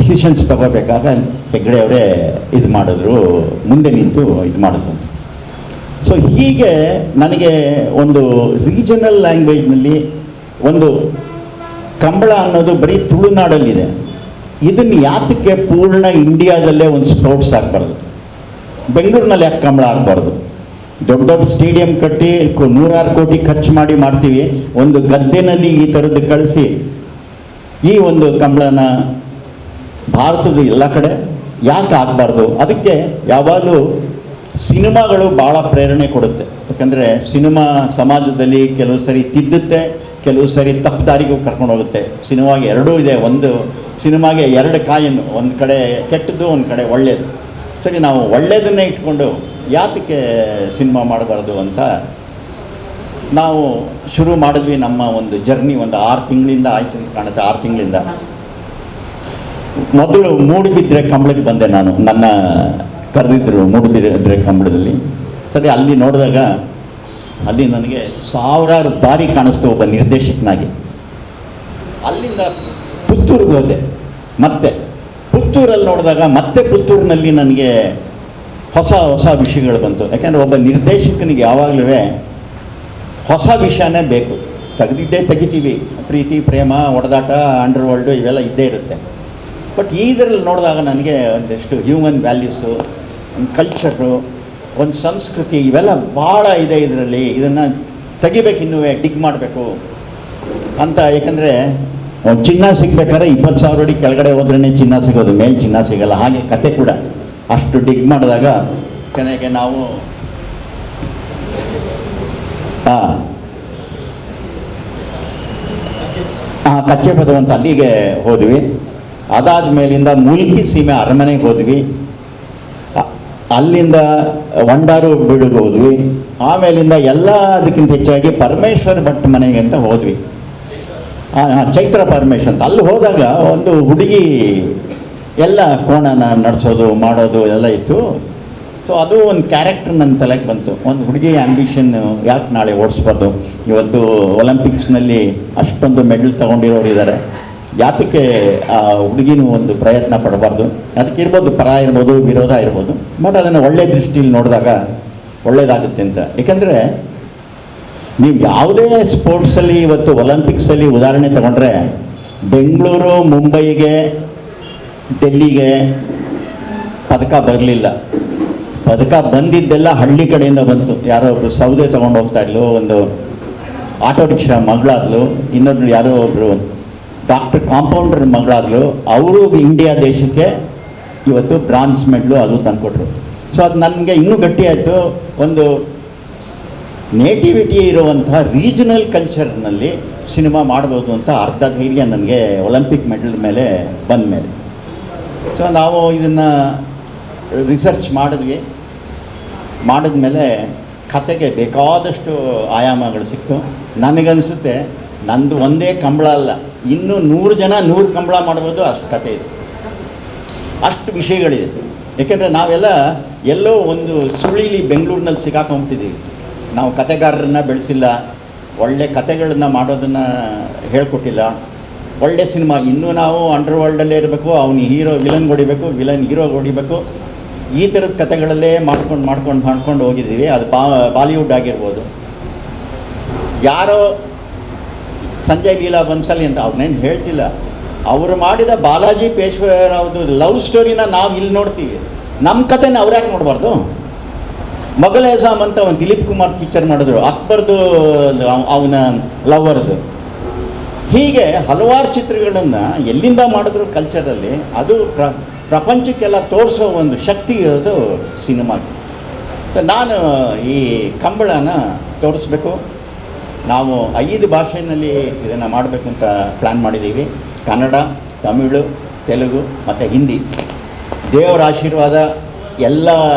ಡಿಸಿಷನ್ಸ್ ತಗೋಬೇಕಾಗ ಹೆಗ್ಗಡೆ ಅವರೇ ಇದು ಮಾಡಿದ್ರು, ಮುಂದೆ ನಿಂತು ಇದು ಮಾಡಿದ್ರು. ಸೊ ಹೀಗೆ ನನಗೆ ಒಂದು ರೀಜನಲ್ ಲ್ಯಾಂಗ್ವೇಜ್ನಲ್ಲಿ ಒಂದು ಕಂಬಳ ಅನ್ನೋದು ಬರೀ ತುಳುನಾಡಲ್ಲಿದೆ. ಇದನ್ನು ಯಾತಕ್ಕೆ ಪೂರ್ಣ ಇಂಡಿಯಾದಲ್ಲೇ ಒಂದು ಸ್ಪೋರ್ಟ್ಸ್ ಆಗಬಾರ್ದು? ಬೆಂಗಳೂರಿನಲ್ಲಿ ಯಾಕೆ ಕಂಬಳ ಆಗಬಾರ್ದು? ದೊಡ್ಡ ದೊಡ್ಡ ಸ್ಟೇಡಿಯಂ ಕಟ್ಟಿ 100 ಕೋಟಿ ಖರ್ಚು ಮಾಡಿ ಮಾಡ್ತೀವಿ. ಒಂದು ಗದ್ದೆನಲ್ಲಿ ಈ ಥರದ್ದು ಕಳಿಸಿ ಈ ಒಂದು ಕಂಬಳನ ಭಾರತದ ಎಲ್ಲ ಕಡೆ ಯಾಕೆ ಆಗಬಾರ್ದು? ಅದಕ್ಕೆ ಯಾವಾಗಲೂ ಸಿನಿಮಾಗಳು ಭಾಳ ಪ್ರೇರಣೆ ಕೊಡುತ್ತೆ. ಯಾಕಂದರೆ ಸಿನಿಮಾ ಸಮಾಜದಲ್ಲಿ ಕೆಲವು ಸರಿ ತಿದ್ದುತ್ತೆ, ಕೆಲವು ಸರಿ ತಪ್ಪು ದಾರಿಗೂ ಕರ್ಕೊಂಡು ಹೋಗುತ್ತೆ. ಸಿನಿಮಾಗೆ ಎರಡೂ ಇದೆ. ಒಂದು ಸಿನಿಮಾಗೆ 2 ಕಾಯಿನು, ಒಂದು ಕಡೆ ಕೆಟ್ಟದ್ದು, ಒಂದು ಕಡೆ ಒಳ್ಳೆಯದು. ಸರಿ, ನಾವು ಒಳ್ಳೆಯದನ್ನೇ ಇಟ್ಕೊಂಡು ಯಾತಕ್ಕೆ ಸಿನಿಮಾ ಮಾಡಬಾರ್ದು ಅಂತ ನಾವು ಶುರು ಮಾಡಿದ್ವಿ. ನಮ್ಮ ಒಂದು ಜರ್ನಿ ಒಂದು 6 ತಿಂಗಳಿಂದ ಆಯಿತು ಅಂತ ಕಾಣುತ್ತೆ. 6 ತಿಂಗಳಿಂದ ಮೊದಲು ಮೂಡುಬಿದ್ರೆ ಕಂಬಳಕ್ಕೆ ಬಂದೆ ನಾನು. ನನ್ನ ಕರೆದಿದ್ದರು ಮೂಡುಬಿದ್ರೆ ಕಂಬಳದಲ್ಲಿ. ಸರಿ, ಅಲ್ಲಿ ನೋಡಿದಾಗ ಅಲ್ಲಿ ನನಗೆ ಸಾವಿರಾರು ದಾರಿ ಕಾಣಿಸ್ತು ಒಬ್ಬ ನಿರ್ದೇಶಕನಾಗಿ. ಅಲ್ಲಿಂದ ಪುತ್ತೂರಿಗೆ ಹೋದೆ. ಮತ್ತೆ ಪುತ್ತೂರಲ್ಲಿ ನೋಡಿದಾಗ ಮತ್ತೆ ಪುತ್ತೂರಿನಲ್ಲಿ ನನಗೆ ಹೊಸ ವಿಷಯಗಳು ಬಂತು. ಯಾಕೆಂದರೆ ಒಬ್ಬ ನಿರ್ದೇಶಕನಿಗೆ ಯಾವಾಗಲೂ ಹೊಸ ವಿಷಯನೇ ಬೇಕು. ತೆಗಿತೀವಿ, ಪ್ರೀತಿ, ಪ್ರೇಮ, ಹೊಡೆದಾಟ, ಅಂಡರ್ ವರ್ಲ್ಡು ಇವೆಲ್ಲ ಇದ್ದೇ ಇರುತ್ತೆ. ಬಟ್ ಇದರಲ್ಲಿ ನೋಡಿದಾಗ ನನಗೆ ಒಂದಷ್ಟು ಹ್ಯೂಮನ್ ವ್ಯಾಲ್ಯೂಸು, ಒಂದು ಕಲ್ಚರು, ಒಂದು ಸಂಸ್ಕೃತಿ ಇವೆಲ್ಲ ಭಾಳ ಇದೆ ಇದರಲ್ಲಿ. ಇದನ್ನು ತೆಗಿಬೇಕು, ಇನ್ನೂ ಡಿಗ್ ಮಾಡಬೇಕು ಅಂತ. ಯಾಕಂದರೆ ಚಿನ್ನ ಸಿಗ್ಬೇಕಾದ್ರೆ 20,000 ಅಡಿ ಕೆಳಗಡೆ ಹೋದ್ರೇ ಚಿನ್ನ ಸಿಗೋದು, ಮೇಲೆ ಚಿನ್ನ ಸಿಗಲ್ಲ. ಹಾಗೆ ಕತೆ ಕೂಡ ಅಷ್ಟು ಡಿಗ್ ಮಾಡಿದಾಗ ಕೊನೆಗೆ ನಾವು ಕಚ್ಚೆ ಪದ ಅಂತ ಅಲ್ಲಿಗೆ ಹೋದ್ವಿ. ಅದಾದ ಮೇಲಿಂದ ಮುಲ್ಕಿ ಸೀಮೆ ಅರಮನೆಗೆ ಹೋದ್ವಿ. ಅಲ್ಲಿಂದ ವಂಡಾರು ಬೀಳಿಗೆ ಹೋದ್ವಿ. ಆಮೇಲಿಂದ ಎಲ್ಲ ಅದಕ್ಕಿಂತ ಹೆಚ್ಚಾಗಿ ಪರಮೇಶ್ವರ್ ಭಟ್ ಮನೆಗೆ ಅಂತ ಹೋದ್ವಿ. ಚೈತ್ರ ಪರಮೇಶ್ ಅಂತ. ಅಲ್ಲಿ ಹೋದಾಗ ಒಂದು ಹುಡುಗಿ ಎಲ್ಲ ಕೋಣನ ನಡೆಸೋದು ಮಾಡೋದು ಎಲ್ಲ ಇತ್ತು. ಸೊ ಅದು ಒಂದು ಕ್ಯಾರೆಕ್ಟರ್ ನನ್ನ ತಲೆಗೆ ಬಂತು. ಒಂದು ಹುಡುಗಿ ಆ್ಯಂಬಿಷನ್, ಯಾಕೆ ನಾಳೆ ಓಡಿಸ್ಬಾರ್ದು? ಇವತ್ತು ಒಲಿಂಪಿಕ್ಸ್ನಲ್ಲಿ ಅಷ್ಟೊಂದು ಮೆಡಲ್ ತೊಗೊಂಡಿರೋರು ಇದ್ದಾರೆ, ಯಾತಕ್ಕೆ ಆ ಹುಡುಗಿನೂ ಒಂದು ಪ್ರಯತ್ನ ಪಡಬಾರ್ದು? ಅದಕ್ಕೆ ಇರ್ಬೋದು, ಪರ ಇರ್ಬೋದು, ವಿರೋಧ ಇರ್ಬೋದು. ಬಟ್ ಅದನ್ನು ಒಳ್ಳೆಯ ದೃಷ್ಟಿಯಲ್ಲಿ ನೋಡಿದಾಗ ಒಳ್ಳೆಯದಾಗುತ್ತೆ ಅಂತ. ಏಕೆಂದರೆ ನೀವು ಯಾವುದೇ ಸ್ಪೋರ್ಟ್ಸಲ್ಲಿ ಇವತ್ತು ಒಲಿಂಪಿಕ್ಸಲ್ಲಿ ಉದಾಹರಣೆ ತಗೊಂಡ್ರೆ, ಬೆಂಗಳೂರು, ಮುಂಬೈಗೆ, ಡೆಲ್ಲಿಗೆ ಪದಕ ಬರಲಿಲ್ಲ. ಪದಕ ಬಂದಿದ್ದೆಲ್ಲ ಹಳ್ಳಿ ಕಡೆಯಿಂದ ಬಂತು. ಯಾರೋ ಒಬ್ಬರು ಸೌದೆ ತೊಗೊಂಡು ಹೋಗ್ತಾ ಇದ್ಲು, ಒಂದು ಆಟೋ ರಿಕ್ಷಾ ಮಗಳಾದ್ಲು, ಇನ್ನೊಬ್ರು ಯಾರೋ ಒಬ್ಬರು ಡಾಕ್ಟರ್ ಕಾಂಪೌಂಡರ್ ಮಗಳಾಗಲು ಅವರು ಇಂಡಿಯಾ ದೇಶಕ್ಕೆ ಇವತ್ತು ಬ್ರಾನ್ಸ್ ಮೆಡ್ಲು ಅದು ತಂದುಕೊಟ್ರು. ಸೊ ಅದು ನನಗೆ ಇನ್ನೂ ಗಟ್ಟಿ ಆಯಿತು. ಒಂದು ನೇಟಿವಿಟಿ ಇರುವಂಥ ರೀಜನಲ್ ಕಲ್ಚರ್ನಲ್ಲಿ ಸಿನಿಮಾ ಮಾಡ್ಬೋದು ಅಂತ ಅರ್ಧ ಧೈರ್ಯ ನನಗೆ ಒಲಿಂಪಿಕ್ ಮೆಡಲ್ ಮೇಲೆ ಬಂದ ಮೇಲೆ. ಸೊ ನಾವು ಇದನ್ನು ರಿಸರ್ಚ್ ಮಾಡಿದ್ಮೇಲೆ ಕತೆಗೆ ಬೇಕಾದಷ್ಟು ಆಯಾಮಗಳು ಸಿಕ್ತು. ನನಗನ್ನಿಸುತ್ತೆ ನಂದು ಒಂದೇ ಕಂಬಳ ಅಲ್ಲ, ಇನ್ನೂ 100 ಜನ 100 ಕಂಬಳ ಮಾಡ್ಬೋದು, ಅಷ್ಟು ಕತೆ ಇದೆ, ಅಷ್ಟು ವಿಷಯಗಳಿದೆ. ಏಕೆಂದರೆ ನಾವೆಲ್ಲ ಎಲ್ಲೋ ಒಂದು ಸುಳಿಲಿ ಬೆಂಗಳೂರಿನಲ್ಲಿ ಸಿಗಾಕೊಂಬಿಟ್ಟಿದ್ದೀವಿ. ನಾವು ಕತೆಗಾರರನ್ನ ಬೆಳೆಸಿಲ್ಲ, ಒಳ್ಳೆ ಕತೆಗಳನ್ನು ಮಾಡೋದನ್ನು ಹೇಳ್ಕೊಟ್ಟಿಲ್ಲ, ಒಳ್ಳೆ ಸಿನಿಮಾ ಇನ್ನೂ ನಾವು ಅಂಡರ್ ವರ್ಲ್ಡಲ್ಲೇ ಇರಬೇಕು, ಅವನು ಹೀರೋ ವಿಲನ್ ಹೊಡಿಬೇಕು, ವಿಲನ್ ಹೀರೋ ಹೊಡಿಬೇಕು, ಈ ಥರದ ಕತೆಗಳಲ್ಲೇ ಮಾಡ್ಕೊಂಡು ಹೋಗಿದ್ದೀವಿ. ಅದು ಬಾಲಿವುಡ್ ಆಗಿರ್ಬೋದು. ಯಾರೋ ಸಂಜಯ್ ಲೀಲಾ ಬನ್ಸಲಿ ಅಂತ ಅವ್ರನ್ನೇನು ಹೇಳ್ತಿಲ್ಲ, ಅವರು ಮಾಡಿದ ಬಾಲಾಜಿ ಪೇಶ್ವರಾವ್ದು ಲವ್ ಸ್ಟೋರಿನ ನಾವು ಇಲ್ಲಿ ನೋಡ್ತೀವಿ, ನಮ್ಮ ಕತೆನ ಅವ್ರು ಯಾಕೆ ನೋಡಬಾರ್ದು? ಮೊಘಲ್ ಎಜಾಮ್ ಅಂತ ಒಂದು ದಿಲೀಪ್ ಕುಮಾರ್ ಪಿಕ್ಚರ್ ಮಾಡಿದ್ರು, ಅಕ್ಬರ್ದು ಅವನ ಲವರ್ದು. ಹೀಗೆ ಹಲವಾರು ಚಿತ್ರಗಳನ್ನು ಎಲ್ಲಿಂದ ಮಾಡಿದ್ರು ಕಲ್ಚರಲ್ಲಿ, ಅದು ಪ್ರಪಂಚಕ್ಕೆಲ್ಲ ತೋರಿಸೋ ಒಂದು ಶಕ್ತಿ ಇರೋದು ಸಿನಿಮಾಗೆ. ಸೊ ನಾನು ಈ ಕಂಬಳನ ತೋರಿಸ್ಬೇಕು. ನಾವು 5 ಭಾಷೆಯಲ್ಲಿ ಇದನ್ನು ಮಾಡಬೇಕು ಅಂತ ಪ್ಲ್ಯಾನ್ ಮಾಡಿದ್ದೀವಿ. ಕನ್ನಡ, ತಮಿಳು, ತೆಲುಗು ಮತ್ತು ಹಿಂದಿ. ದೇವರ ಆಶೀರ್ವಾದ, ಎಲ್ಲ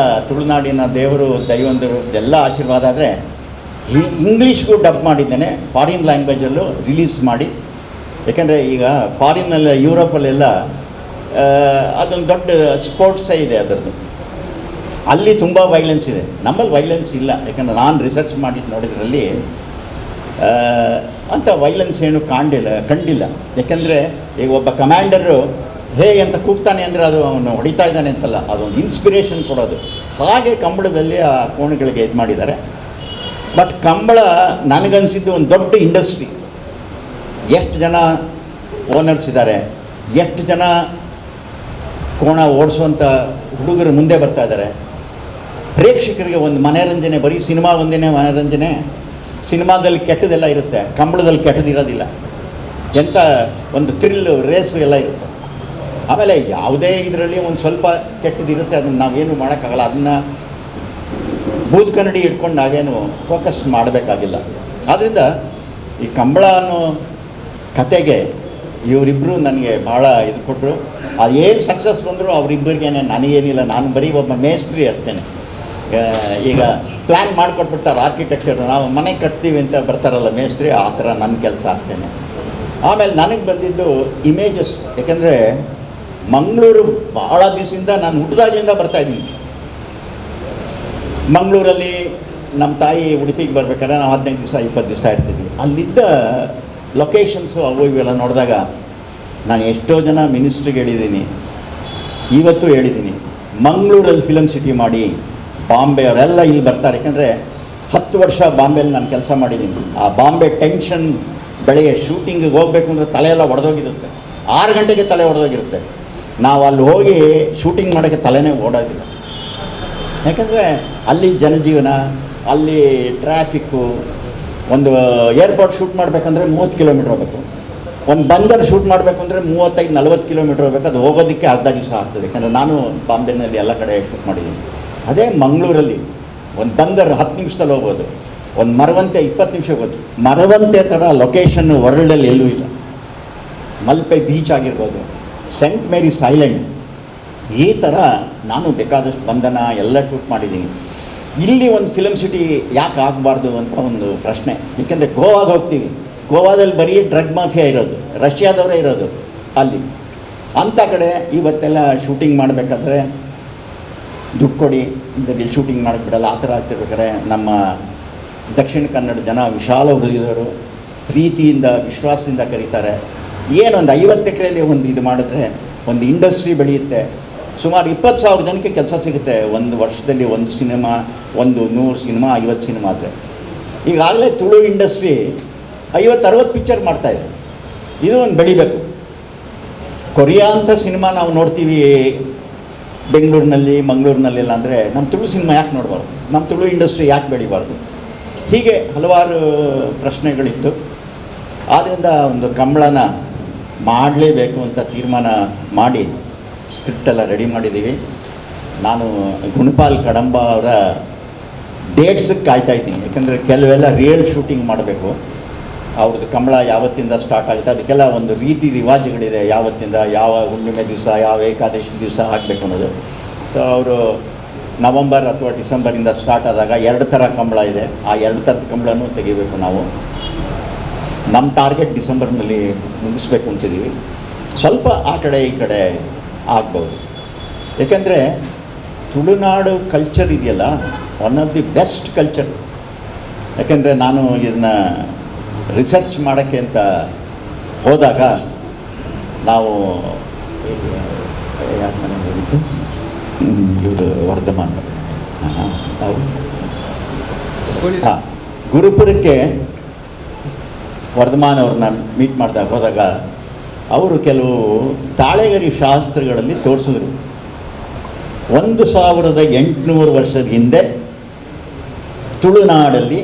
ತುಳುನಾಡಿನ ದೇವರು ದೈವಂದರು ಎಲ್ಲ ಆಶೀರ್ವಾದ ಆದರೆ ಇಂಗ್ಲೀಷ್ಗೂ ಡಬ್ ಮಾಡಿದ್ದೇನೆ, ಫಾರಿನ್ ಲ್ಯಾಂಗ್ವೇಜಲ್ಲೂ ರಿಲೀಸ್ ಮಾಡಿ. ಯಾಕೆಂದರೆ ಈಗ ಫಾರಿನಲ್ಲಿ ಯುರೋಪಲ್ಲೆಲ್ಲ ಅದೊಂದು ದೊಡ್ಡ ಸ್ಪೋರ್ಟ್ಸೇ ಇದೆ ಅದರದ್ದು, ಅಲ್ಲಿ ತುಂಬ ವೈಲೆನ್ಸ್ ಇದೆ, ನಮ್ಮಲ್ಲಿ ವೈಲೆನ್ಸ್ ಇಲ್ಲ. ಯಾಕಂದರೆ ನಾನು ರಿಸರ್ಚ್ ಮಾಡಿದ್ದು ನೋಡಿದ್ರಲ್ಲಿ ಅಂಥ ವೈಲೆನ್ಸ್ ಏನು ಕಂಡಿಲ್ಲ. ಯಾಕೆಂದರೆ ಈಗ ಒಬ್ಬ ಕಮ್ಯಾಂಡರು ಹೇಗೆ ಅಂತ ಕೂಗ್ತಾನೆ ಅಂದರೆ ಅದು ಅವನು ಹೊಡಿತಾ ಇದ್ದಾನೆ ಅಂತಲ್ಲ, ಅದೊಂದು ಇನ್ಸ್ಪಿರೇಷನ್ ಕೊಡೋದು. ಹಾಗೆ ಕಂಬಳದಲ್ಲಿ ಆ ಕೋಣಗಳಿಗೆ ಇದು ಮಾಡಿದ್ದಾರೆ. ಬಟ್ ಕಂಬಳ ನನಗನ್ಸಿದ್ದು ಒಂದು ದೊಡ್ಡ ಇಂಡಸ್ಟ್ರಿ. ಎಷ್ಟು ಜನ ಓನರ್ಸ್ ಇದ್ದಾರೆ, ಎಷ್ಟು ಜನ ಕೋಣ ಓಡಿಸುವಂಥ ಹುಡುಗರು ಮುಂದೆ ಬರ್ತಾ ಇದ್ದಾರೆ. ಪ್ರೇಕ್ಷಕರಿಗೆ ಒಂದು ಮನೋರಂಜನೆ, ಬರೀ ಸಿನಿಮಾ ಒಂದೇ ಮನೋರಂಜನೆ. ಸಿನಿಮಾದಲ್ಲಿ ಕೆಟ್ಟದೆಲ್ಲ ಇರುತ್ತೆ, ಕಂಬಳದಲ್ಲಿ ಕೆಟ್ಟದಿರೋದಿಲ್ಲ. ಎಂಥ ಒಂದು ಥ್ರಿಲ್ಲು, ರೇಸು ಎಲ್ಲ ಇರುತ್ತೆ. ಆಮೇಲೆ ಯಾವುದೇ ಇದರಲ್ಲಿ ಒಂದು ಸ್ವಲ್ಪ ಕೆಟ್ಟದಿರುತ್ತೆ, ಅದನ್ನು ನಾವೇನು ಮಾಡೋಕ್ಕಾಗಲ್ಲ. ಅದನ್ನು ಬೂದ್ ಕನ್ನಡಿ ಇಟ್ಕೊಂಡು ನಾವೇನು ಫೋಕಸ್ ಮಾಡಬೇಕಾಗಿಲ್ಲ. ಆದ್ದರಿಂದ ಈ ಕಂಬಳ ಅನ್ನೋ ಕತೆಗೆ ಇವರಿಬ್ಬರು ನನಗೆ ಭಾಳ ಇದು ಕೊಟ್ಟರು. ಏನು ಸಕ್ಸಸ್ ಬಂದರೂ ಅವರಿಬ್ಬರಿಗೇನೆ, ನನಗೇನಿಲ್ಲ, ನಾನು ಬರೀ ಒಬ್ಬ ಮೇಸ್ತ್ರಿ ಅಷ್ಟೇ. ಈಗ ಪ್ಲ್ಯಾನ್ ಮಾಡಿಕೊಟ್ಬಿಡ್ತಾರೆ ಆರ್ಕಿಟೆಕ್ಚರ್, ನಾವು ಮನೆ ಕಟ್ತೀವಿ ಅಂತ ಬರ್ತಾರಲ್ಲ ಮೇಸ್ತ್ರಿ, ಆ ಥರ ನನ್ನ ಕೆಲಸ ಆಗ್ತೇನೆ. ಆಮೇಲೆ ನನಗೆ ಬಂದಿದ್ದು ಇಮೇಜಸ್. ಯಾಕೆಂದರೆ ಮಂಗಳೂರು ಭಾಳ ದಿವಸದಿಂದ, ನಾನು ಹುಟ್ಟಿದಾಗಲಿಂದ ಬರ್ತಾಯಿದ್ದೀನಿ ಮಂಗಳೂರಲ್ಲಿ. ನಮ್ಮ ತಾಯಿ ಉಡುಪಿಗೆ ಬರ್ಬೇಕಾದ್ರೆ ನಾವು 15 ದಿವಸ 20 ದಿವಸ ಇರ್ತಿದ್ವಿ. ಅಲ್ಲಿದ್ದ ಲೊಕೇಶನ್ಸು ಅವು ಇವೆಲ್ಲ ನೋಡಿದಾಗ ನಾನು ಎಷ್ಟೋ ಜನ ಮಿನಿಸ್ಟ್ರಿಗೆ ಹೇಳಿದ್ದೀನಿ, ಇವತ್ತು ಹೇಳಿದ್ದೀನಿ, ಮಂಗಳೂರಲ್ಲಿ ಫಿಲಮ್ ಸಿಟಿ ಮಾಡಿ, ಬಾಂಬೆ ಅವರೆಲ್ಲ ಇಲ್ಲಿ ಬರ್ತಾರೆ. ಯಾಕೆಂದರೆ 10 ವರ್ಷ ಬಾಂಬೆಯಲ್ಲಿ ನಾನು ಕೆಲಸ ಮಾಡಿದ್ದೀನಿ. ಆ ಬಾಂಬೆ ಟೆನ್ಷನ್, ಬೆಳಗ್ಗೆ ಶೂಟಿಂಗಿಗೆ ಹೋಗಬೇಕು ಅಂದರೆ ತಲೆಯೆಲ್ಲ ಒಡೆದೋಗಿರುತ್ತೆ, 6 ಗಂಟೆಗೆ ತಲೆ ಒಡೆದೋಗಿರುತ್ತೆ. ನಾವು ಅಲ್ಲಿ ಹೋಗಿ ಶೂಟಿಂಗ್ ಮಾಡೋಕ್ಕೆ ತಲೆನೇ ಓಡೋದಿಲ್ಲ. ಯಾಕಂದರೆ ಅಲ್ಲಿ ಜನಜೀವನ, ಅಲ್ಲಿ ಟ್ರಾಫಿಕ್ಕು. ಒಂದು ಏರ್ಪೋರ್ಟ್ ಶೂಟ್ ಮಾಡಬೇಕಂದ್ರೆ 30 ಕಿಲೋಮೀಟ್ರ್ ಹೋಗಬೇಕು, ಒಂದು ಬಂದರ್ ಶೂಟ್ ಮಾಡಬೇಕು ಅಂದರೆ 35-40 ಕಿಲೋಮೀಟ್ರ್ ಹೋಗಬೇಕು. ಅದು ಹೋಗೋದಕ್ಕೆ ಅರ್ಧ ದಿವಸ ಆಗ್ತದೆ. ಯಾಕಂದರೆ ನಾನು ಬಾಂಬೆನಲ್ಲಿ ಎಲ್ಲ ಕಡೆ ಶೂಟ್ ಮಾಡಿದ್ದೀನಿ. ಅದೇ ಮಂಗಳೂರಲ್ಲಿ ಒಂದು ಬಂದರ್ 10 ನಿಮಿಷದಲ್ಲಿ ಹೋಗ್ಬೋದು, ಒಂದು ಮರವಂತೆ 20 ನಿಮಿಷ ಹೋಗೋದು. ಮರವಂತೆ ಥರ ಲೊಕೇಶನ್ನು ವರ್ಲ್ಡಲ್ಲಿ ಎಲ್ಲೂ ಇಲ್ಲ. ಮಲ್ಪೆ ಬೀಚ್ ಆಗಿರ್ಬೋದು, ಸೆಂಟ್ ಮೇರಿಸ್ ಐಲ್ಯಾಂಡ್, ಈ ಥರ ನಾನು ಬೇಕಾದಷ್ಟು ಬಂಧನ ಎಲ್ಲ ಶೂಟ್ ಮಾಡಿದ್ದೀನಿ. ಇಲ್ಲಿ ಒಂದು ಫಿಲಮ್ ಸಿಟಿ ಯಾಕೆ ಆಗಬಾರ್ದು ಅಂತ ಒಂದು ಪ್ರಶ್ನೆ. ಏಕೆಂದರೆ ಗೋವಾಗೆ ಹೋಗ್ತೀವಿ, ಗೋವಾದಲ್ಲಿ ಬರೀ ಡ್ರಗ್ ಮಾಫಿಯಾ ಇರೋದು, ರಷ್ಯಾದವರೇ ಇರೋದು ಅಲ್ಲಿ. ಅಂಥ ಕಡೆ ಇವತ್ತೆಲ್ಲ ಶೂಟಿಂಗ್ ಮಾಡಬೇಕಾದ್ರೆ ದುಡ್ಡು ಕೊಡಿ, ಇಲ್ಲಿ ಶೂಟಿಂಗ್ ಮಾಡಿಬಿಡಲ್ಲ, ಆ ಥರ ಆಗ್ತಿರ್ಬೇಕಾದ್ರೆ ನಮ್ಮ ದಕ್ಷಿಣ ಕನ್ನಡ ಜನ ವಿಶಾಲ ಹೃದಯದವರು, ಪ್ರೀತಿಯಿಂದ ವಿಶ್ವಾಸದಿಂದ ಕರೀತಾರೆ. ಏನೊಂದು 50 ಎಕರೆಯಲ್ಲಿ ಒಂದು ಇದು ಮಾಡಿದ್ರೆ ಒಂದು ಇಂಡಸ್ಟ್ರಿ ಬೆಳೆಯುತ್ತೆ. ಸುಮಾರು 20,000 ಜನಕ್ಕೆ ಕೆಲಸ ಸಿಗುತ್ತೆ ಒಂದು ವರ್ಷದಲ್ಲಿ. ಒಂದು ಸಿನಿಮಾ, ಒಂದು 100 ಸಿನಿಮಾ, 50 ಸಿನಿಮಾ ಆದರೆ. ಈಗಾಗಲೇ ತುಳು ಇಂಡಸ್ಟ್ರಿ 50-60 ಪಿಕ್ಚರ್ ಮಾಡ್ತಾಯಿದೆ. ಇದು ಒಂದು ಬೆಳಿಬೇಕು. ಕೊರಿಯಾ ಅಂತ ಸಿನಿಮಾ ನಾವು ನೋಡ್ತೀವಿ ಬೆಂಗಳೂರಿನಲ್ಲಿ, ಮಂಗಳೂರಿನಲ್ಲೆಲ್ಲ. ಅಂದರೆ ನಮ್ಮ ತುಳು ಸಿನಿಮಾ ಯಾಕೆ ನೋಡಬಾರ್ದು, ನಮ್ಮ ತುಳು ಇಂಡಸ್ಟ್ರಿ ಯಾಕೆ ಬೆಳಿಬಾರ್ದು? ಹೀಗೆ ಹಲವಾರು ಪ್ರಶ್ನೆಗಳಿತ್ತು. ಆದ್ದರಿಂದ ಒಂದು ಕಂಬಳನ ಮಾಡಲೇಬೇಕು ಅಂತ ತೀರ್ಮಾನ ಮಾಡಿ ಸ್ಕ್ರಿಪ್ಟೆಲ್ಲ ರೆಡಿ ಮಾಡಿದ್ದೀವಿ. ನಾನು ಗುಣಪಾಲ್ ಕಡಂಬ ಅವರ ಡೇಟ್ಸಿಗೆ ಕಾಯ್ತಾ ಇದ್ದೀನಿ. ಯಾಕೆಂದರೆ ಕೆಲವೆಲ್ಲ ರಿಯಲ್ ಶೂಟಿಂಗ್ ಮಾಡಬೇಕು. ಅವ್ರದ್ದು ಕಂಬಳ ಯಾವತ್ತಿಂದ ಸ್ಟಾರ್ಟ್ ಆಗುತ್ತೆ ಅದಕ್ಕೆಲ್ಲ ಒಂದು ರೀತಿ ರಿವಾಜುಗಳಿದೆ, ಯಾವತ್ತಿಂದ ಯಾವ ಹುಣ್ಣಿಮೆ ದಿವಸ ಯಾವ ಏಕಾದಶಿ ದಿವಸ ಆಗಬೇಕು ಅನ್ನೋದು. ಸೊ ಅವರು ನವಂಬರ್ ಅಥವಾ ಡಿಸೆಂಬರಿಂದ ಸ್ಟಾರ್ಟ್ ಆದಾಗ 2 ಥರ ಕಂಬಳ ಇದೆ. ಆ 2 ಥರದ ಕಂಬಳನೂ ತೆಗಿಬೇಕು ನಾವು. ನಮ್ಮ ಟಾರ್ಗೆಟ್ ಡಿಸೆಂಬರ್ನಲ್ಲಿ ಮುಗಿಸ್ಬೇಕು ಅಂತಿದ್ದೀವಿ. ಸ್ವಲ್ಪ ಆ ಕಡೆ ಈ ಕಡೆ ಆಗ್ಬೋದು. ಏಕೆಂದರೆ ತುಳುನಾಡು ಕಲ್ಚರ್ ಇದೆಯಲ್ಲ, one of the best culture. ಯಾಕೆಂದರೆ ನಾನು ಇದನ್ನ ರಿಸರ್ಚ್ ಮಾಡೋಕ್ಕೆ ಅಂತ ಹೋದಾಗ ನಾವು ಯಾಕೆ ಮನೆಗೆ ಹೋಗಿದ್ದು, ಇವರು ವರ್ಧಮಾನ ಅವರು ಗುರುಪುರಕ್ಕೆ ವರ್ಧಮಾನ್ ಅವ್ರನ್ನ ಮೀಟ್ ಮಾಡಿದಾಗ ಹೋದಾಗ ಅವರು ಕೆಲವು ತಾಳೆಗರಿ ಶಾಸ್ತ್ರಗಳಲ್ಲಿ ತೋರಿಸಿದ್ರು. 1800 ವರ್ಷದ ಹಿಂದೆ ತುಳುನಾಡಲ್ಲಿ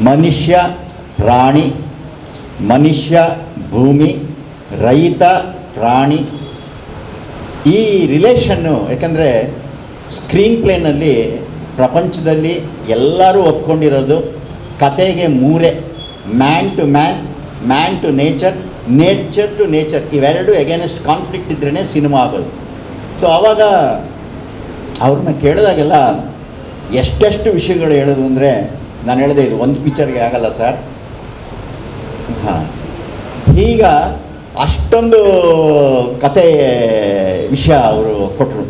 ಮನುಷ್ಯ ಪ್ರಾಣಿ, ಮನುಷ್ಯ ಭೂಮಿ, ರೈತ ಪ್ರಾಣಿ, ಈ ರಿಲೇಷನ್ನು. ಯಾಕಂದರೆ ಸ್ಕ್ರೀನ್ ಪ್ಲೇನಲ್ಲಿ ಪ್ರಪಂಚದಲ್ಲಿ ಎಲ್ಲರೂ ಒಪ್ಕೊಂಡಿರೋದು ಕತೆಗೆ 3: man to man, man to nature, nature to nature. ಇವೆರಡು ಎಗೇನೆಸ್ಟ್ ಕಾನ್ಫ್ಲಿಕ್ಟ್ ಇದ್ರೇ ಸಿನಿಮಾ ಆಗೋದು. ಸೊ ಆವಾಗ ಅವ್ರನ್ನ ಕೇಳಿದಾಗೆಲ್ಲ ಎಷ್ಟೆಷ್ಟು ವಿಷಯಗಳು ಹೇಳೋದು ಅಂದರೆ, ನಾನು ಹೇಳಿದೆ ಇದು ಒಂದು ಪಿಕ್ಚರ್ಗೆ ಆಗಲ್ಲ ಸರ್. ಹಾಂ, ಈಗ ಅಷ್ಟೊಂದು ಕತೆ ವಿಷಯ ಅವರು ಕೊಟ್ಟರು.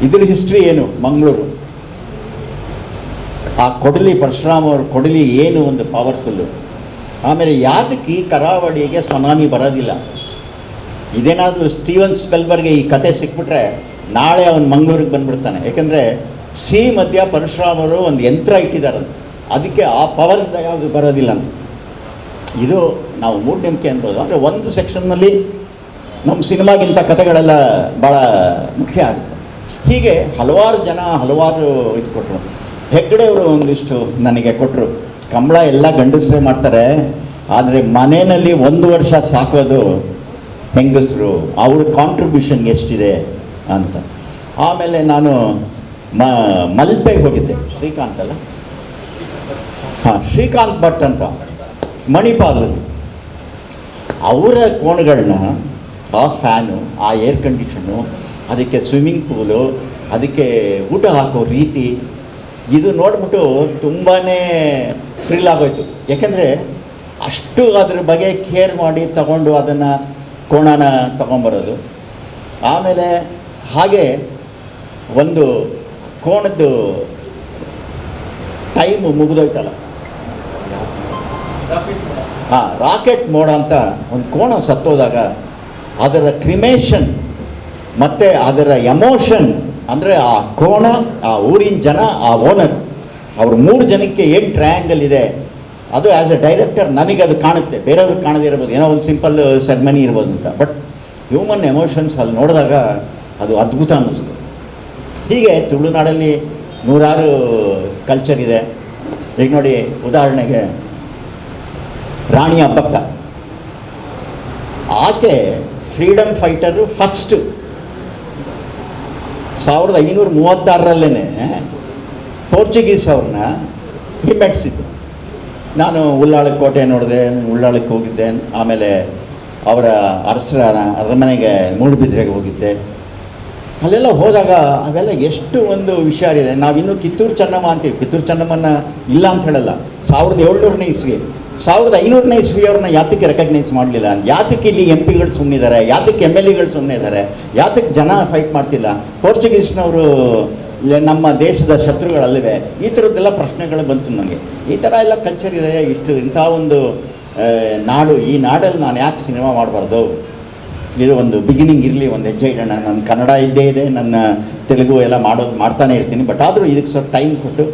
ಇದ್ರ ಹಿಸ್ಟ್ರಿ ಏನು, ಮಂಗಳೂರು ಆ ಕೊಡಲಿ, ಪರಶುರಾಮ್ ಅವ್ರ ಕೊಡಲಿ ಏನು ಒಂದು ಪವರ್ಫುಲ್ಲು. ಆಮೇಲೆ ಯಾತಕ್ಕೆ ಈ ಕರಾವಳಿಗೆ ಸುನಾಮಿ ಬರೋದಿಲ್ಲ? ಇದೇನಾದರೂ ಸ್ಟೀವನ್ ಸ್ಪೆಲ್ಬರ್ಗೆ ಈ ಕತೆ ಸಿಕ್ಬಿಟ್ರೆ ನಾಳೆ ಅವನು ಮಂಗಳೂರಿಗೆ ಬಂದುಬಿಡ್ತಾನೆ. ಯಾಕೆಂದರೆ ಸಿ ಮಧ್ಯ ಪರಶುರಾಮರು ಒಂದು ಯಂತ್ರ ಇಟ್ಟಿದ್ದಾರಂತೆ, ಅದಕ್ಕೆ ಆ ಪವರ್ದ ಯಾವುದು ಬರೋದಿಲ್ಲ ಅಂತ. ಇದು ನಾವು ಮೂಢನಂಬಿಕೆ ಅನ್ಬೋದು. ಅಂದರೆ ಒಂದು ಸೆಕ್ಷನ್ನಲ್ಲಿ ನಮ್ಮ ಸಿನಿಮಾಗಿಂತ ಕಥೆಗಳೆಲ್ಲ ಭಾಳ ಮುಖ್ಯ ಆಗುತ್ತೆ. ಹೀಗೆ ಹಲವಾರು ಜನ ಹಲವಾರು ಇದು ಕೊಟ್ಟರು. ಹೆಗ್ಗಡೆಯವರು ಒಂದಿಷ್ಟು ನನಗೆ ಕೊಟ್ಟರು. ಕಂಬಳ ಎಲ್ಲ ಗಂಡಸರೇ ಮಾಡ್ತಾರೆ, ಆದರೆ ಮನೆಯಲ್ಲಿ 1 ವರ್ಷ ಸಾಕೋದು ಹೆಂಗಸರು, ಅವ್ರ ಕಾಂಟ್ರಿಬ್ಯೂಷನ್ ಎಷ್ಟಿದೆ ಅಂತ. ಆಮೇಲೆ ನಾನು ಮಲ್ಪೆಗೆ ಹೋಗಿದ್ದೆ. ಶ್ರೀಕಾಂತ್ ಅಲ್ಲ, ಹಾಂ, ಶ್ರೀಕಾಂತ್ ಭಟ್ ಅಂತ ಮಣಿಪಾಲದಲ್ಲಿ. ಅವರ ಕೋಣಗಳನ್ನ, ಆ ಫ್ಯಾನು, ಆ ಏರ್ ಕಂಡೀಷನ್ನು, ಅದಕ್ಕೆ ಸ್ವಿಮ್ಮಿಂಗ್ ಪೂಲು, ಅದಕ್ಕೆ ಊಟ ಹಾಕೋ ರೀತಿ, ಇದು ನೋಡ್ಬಿಟ್ಟು ತುಂಬಾ ಥ್ರಿಲ್ ಆಗೋಯ್ತು. ಯಾಕೆಂದರೆ ಅಷ್ಟು ಅದ್ರ ಬಗ್ಗೆ ಕೇರ್ ಮಾಡಿ ತಗೊಂಡು ಅದನ್ನು ಕೋಣನ ತಗೊಂಬರೋದು. ಆಮೇಲೆ ಹಾಗೆ ಒಂದು ಕೋಣದ್ದು ಟೈಮು ಮುಗಿದೋಯ್ತಲ್ಲ, ಹಾಂ, ರಾಕೆಟ್ ಮೋಡ ಅಂತ ಒಂದು ಕೋಣ ಸತ್ತೋದಾಗ ಅದರ ಕ್ರಿಮೇಷನ್ ಮತ್ತು ಅದರ ಎಮೋಷನ್, ಅಂದರೆ ಆ ಕೋಣ, ಆ ಊರಿನ ಜನ, ಆ ಓನರ್, ಅವ್ರ 3 ಜನಕ್ಕೆ ಏನು ಟ್ರಯಾಂಗಲ್ ಇದೆ, ಅದು ಆ್ಯಸ್ ಎ ಡೈರೆಕ್ಟರ್ ನನಗೆ ಅದು ಕಾಣುತ್ತೆ. ಬೇರೆಯವ್ರಿಗೆ ಕಾಣದೇ ಇರ್ಬೋದು, ಏನೋ ಒಂದು ಸಿಂಪಲ್ ಸೆರೆಮನಿ ಇರ್ಬೋದು ಅಂತ. ಬಟ್ ಹ್ಯೂಮನ್ ಎಮೋಷನ್ಸ್ ಅಲ್ಲಿ ನೋಡಿದಾಗ ಅದು ಅದ್ಭುತ ಅನ್ನಿಸ್ತು. ಹೀಗೆ ತುಳುನಾಡಲ್ಲಿ 100 ಕಲ್ಚರ್ ಇದೆ. ಈಗ ನೋಡಿ, ಉದಾಹರಣೆಗೆ ರಾಣಿ ಅಬ್ಬಕ್ಕ, ಆಕೆ ಫ್ರೀಡಮ್ ಫೈಟರು. ಫಸ್ಟು 1536ರಲ್ಲೇ ಪೋರ್ಚುಗೀಸ್ ಅವ್ರನ್ನ ಹಿಮ್ಮೆಟ್ಟಿಸಿದ್ದು. ನಾನು ಉಳ್ಳಾಳಕ್ಕೆ ಕೋಟೆ ನೋಡಿದೆ, ಉಳ್ಳಾಳಕ್ಕೆ ಹೋಗಿದ್ದೆ. ಆಮೇಲೆ ಅವರ ಅರಸರ ಅರಮನೆಗೆ ಮೂಡುಬಿದ್ರೆಗೆ ಹೋಗಿದ್ದೆ. ಅಲ್ಲೆಲ್ಲ ಹೋದಾಗ ಅವೆಲ್ಲ ಎಷ್ಟು ಒಂದು ವಿಷಯ ಇದೆ. ನಾವಿನ್ನೂ ಕಿತ್ತೂರು ಚೆನ್ನಮ್ಮ ಅಂತೀವಿ. ಕಿತ್ತೂರು ಚೆನ್ನಮ್ಮನ ಇಲ್ಲ ಅಂತ ಹೇಳಲ್ಲ. 1700ನೇ ಇಸ್ವಿ, 1500ನೇ ಇಸ್ವಿಯವ್ರನ್ನ ಯಾತಕ್ಕೆ ರೆಕಗ್ನೈಸ್ ಮಾಡಲಿಲ್ಲ? ಯಾತಕ್ಕೆ ಇಲ್ಲಿ MP ಗಳು ಸುಮ್ಮನಿದ್ದಾರೆ? ಯಾತಕ್ಕೆ MLAಗಳು ಸುಮ್ಮನೆ ಇದ್ದಾರೆ? ಯಾತಕ್ಕೆ ಜನ ಫೈಟ್ ಮಾಡ್ತಿಲ್ಲ? ಪೋರ್ಚುಗೀಸ್ನವರು ನಮ್ಮ ದೇಶದ ಶತ್ರುಗಳಲ್ಲವೇ? ಈ ಥರದ್ದೆಲ್ಲ ಪ್ರಶ್ನೆಗಳು ಬಂತು ನನಗೆ. ಈ ಥರ ಎಲ್ಲ ಕಲ್ಚರ್ ಇದೆ. ಇಂಥ ಒಂದು ನಾಡು, ಈ ನಾಡಲ್ಲಿ ನಾನು ಯಾಕೆ ಸಿನಿಮಾ ಮಾಡಬಾರ್ದು? ಇದು ಒಂದು ಬಿಗಿನಿಂಗ್ ಇರಲಿ, ಒಂದು ಹೆಜ್ಜೆ ಇಡೋಣ. ನನ್ನ ಕನ್ನಡ ಇದ್ದೇ ಇದೆ, ನನ್ನ ತೆಲುಗು ಎಲ್ಲ ಮಾಡ್ತಾನೆ ಇರ್ತೀನಿ. ಬಟ್ ಆದರೂ ಇದಕ್ಕೆ ಸ್ವಲ್ಪ ಟೈಮ್ ಕೊಟ್ಟು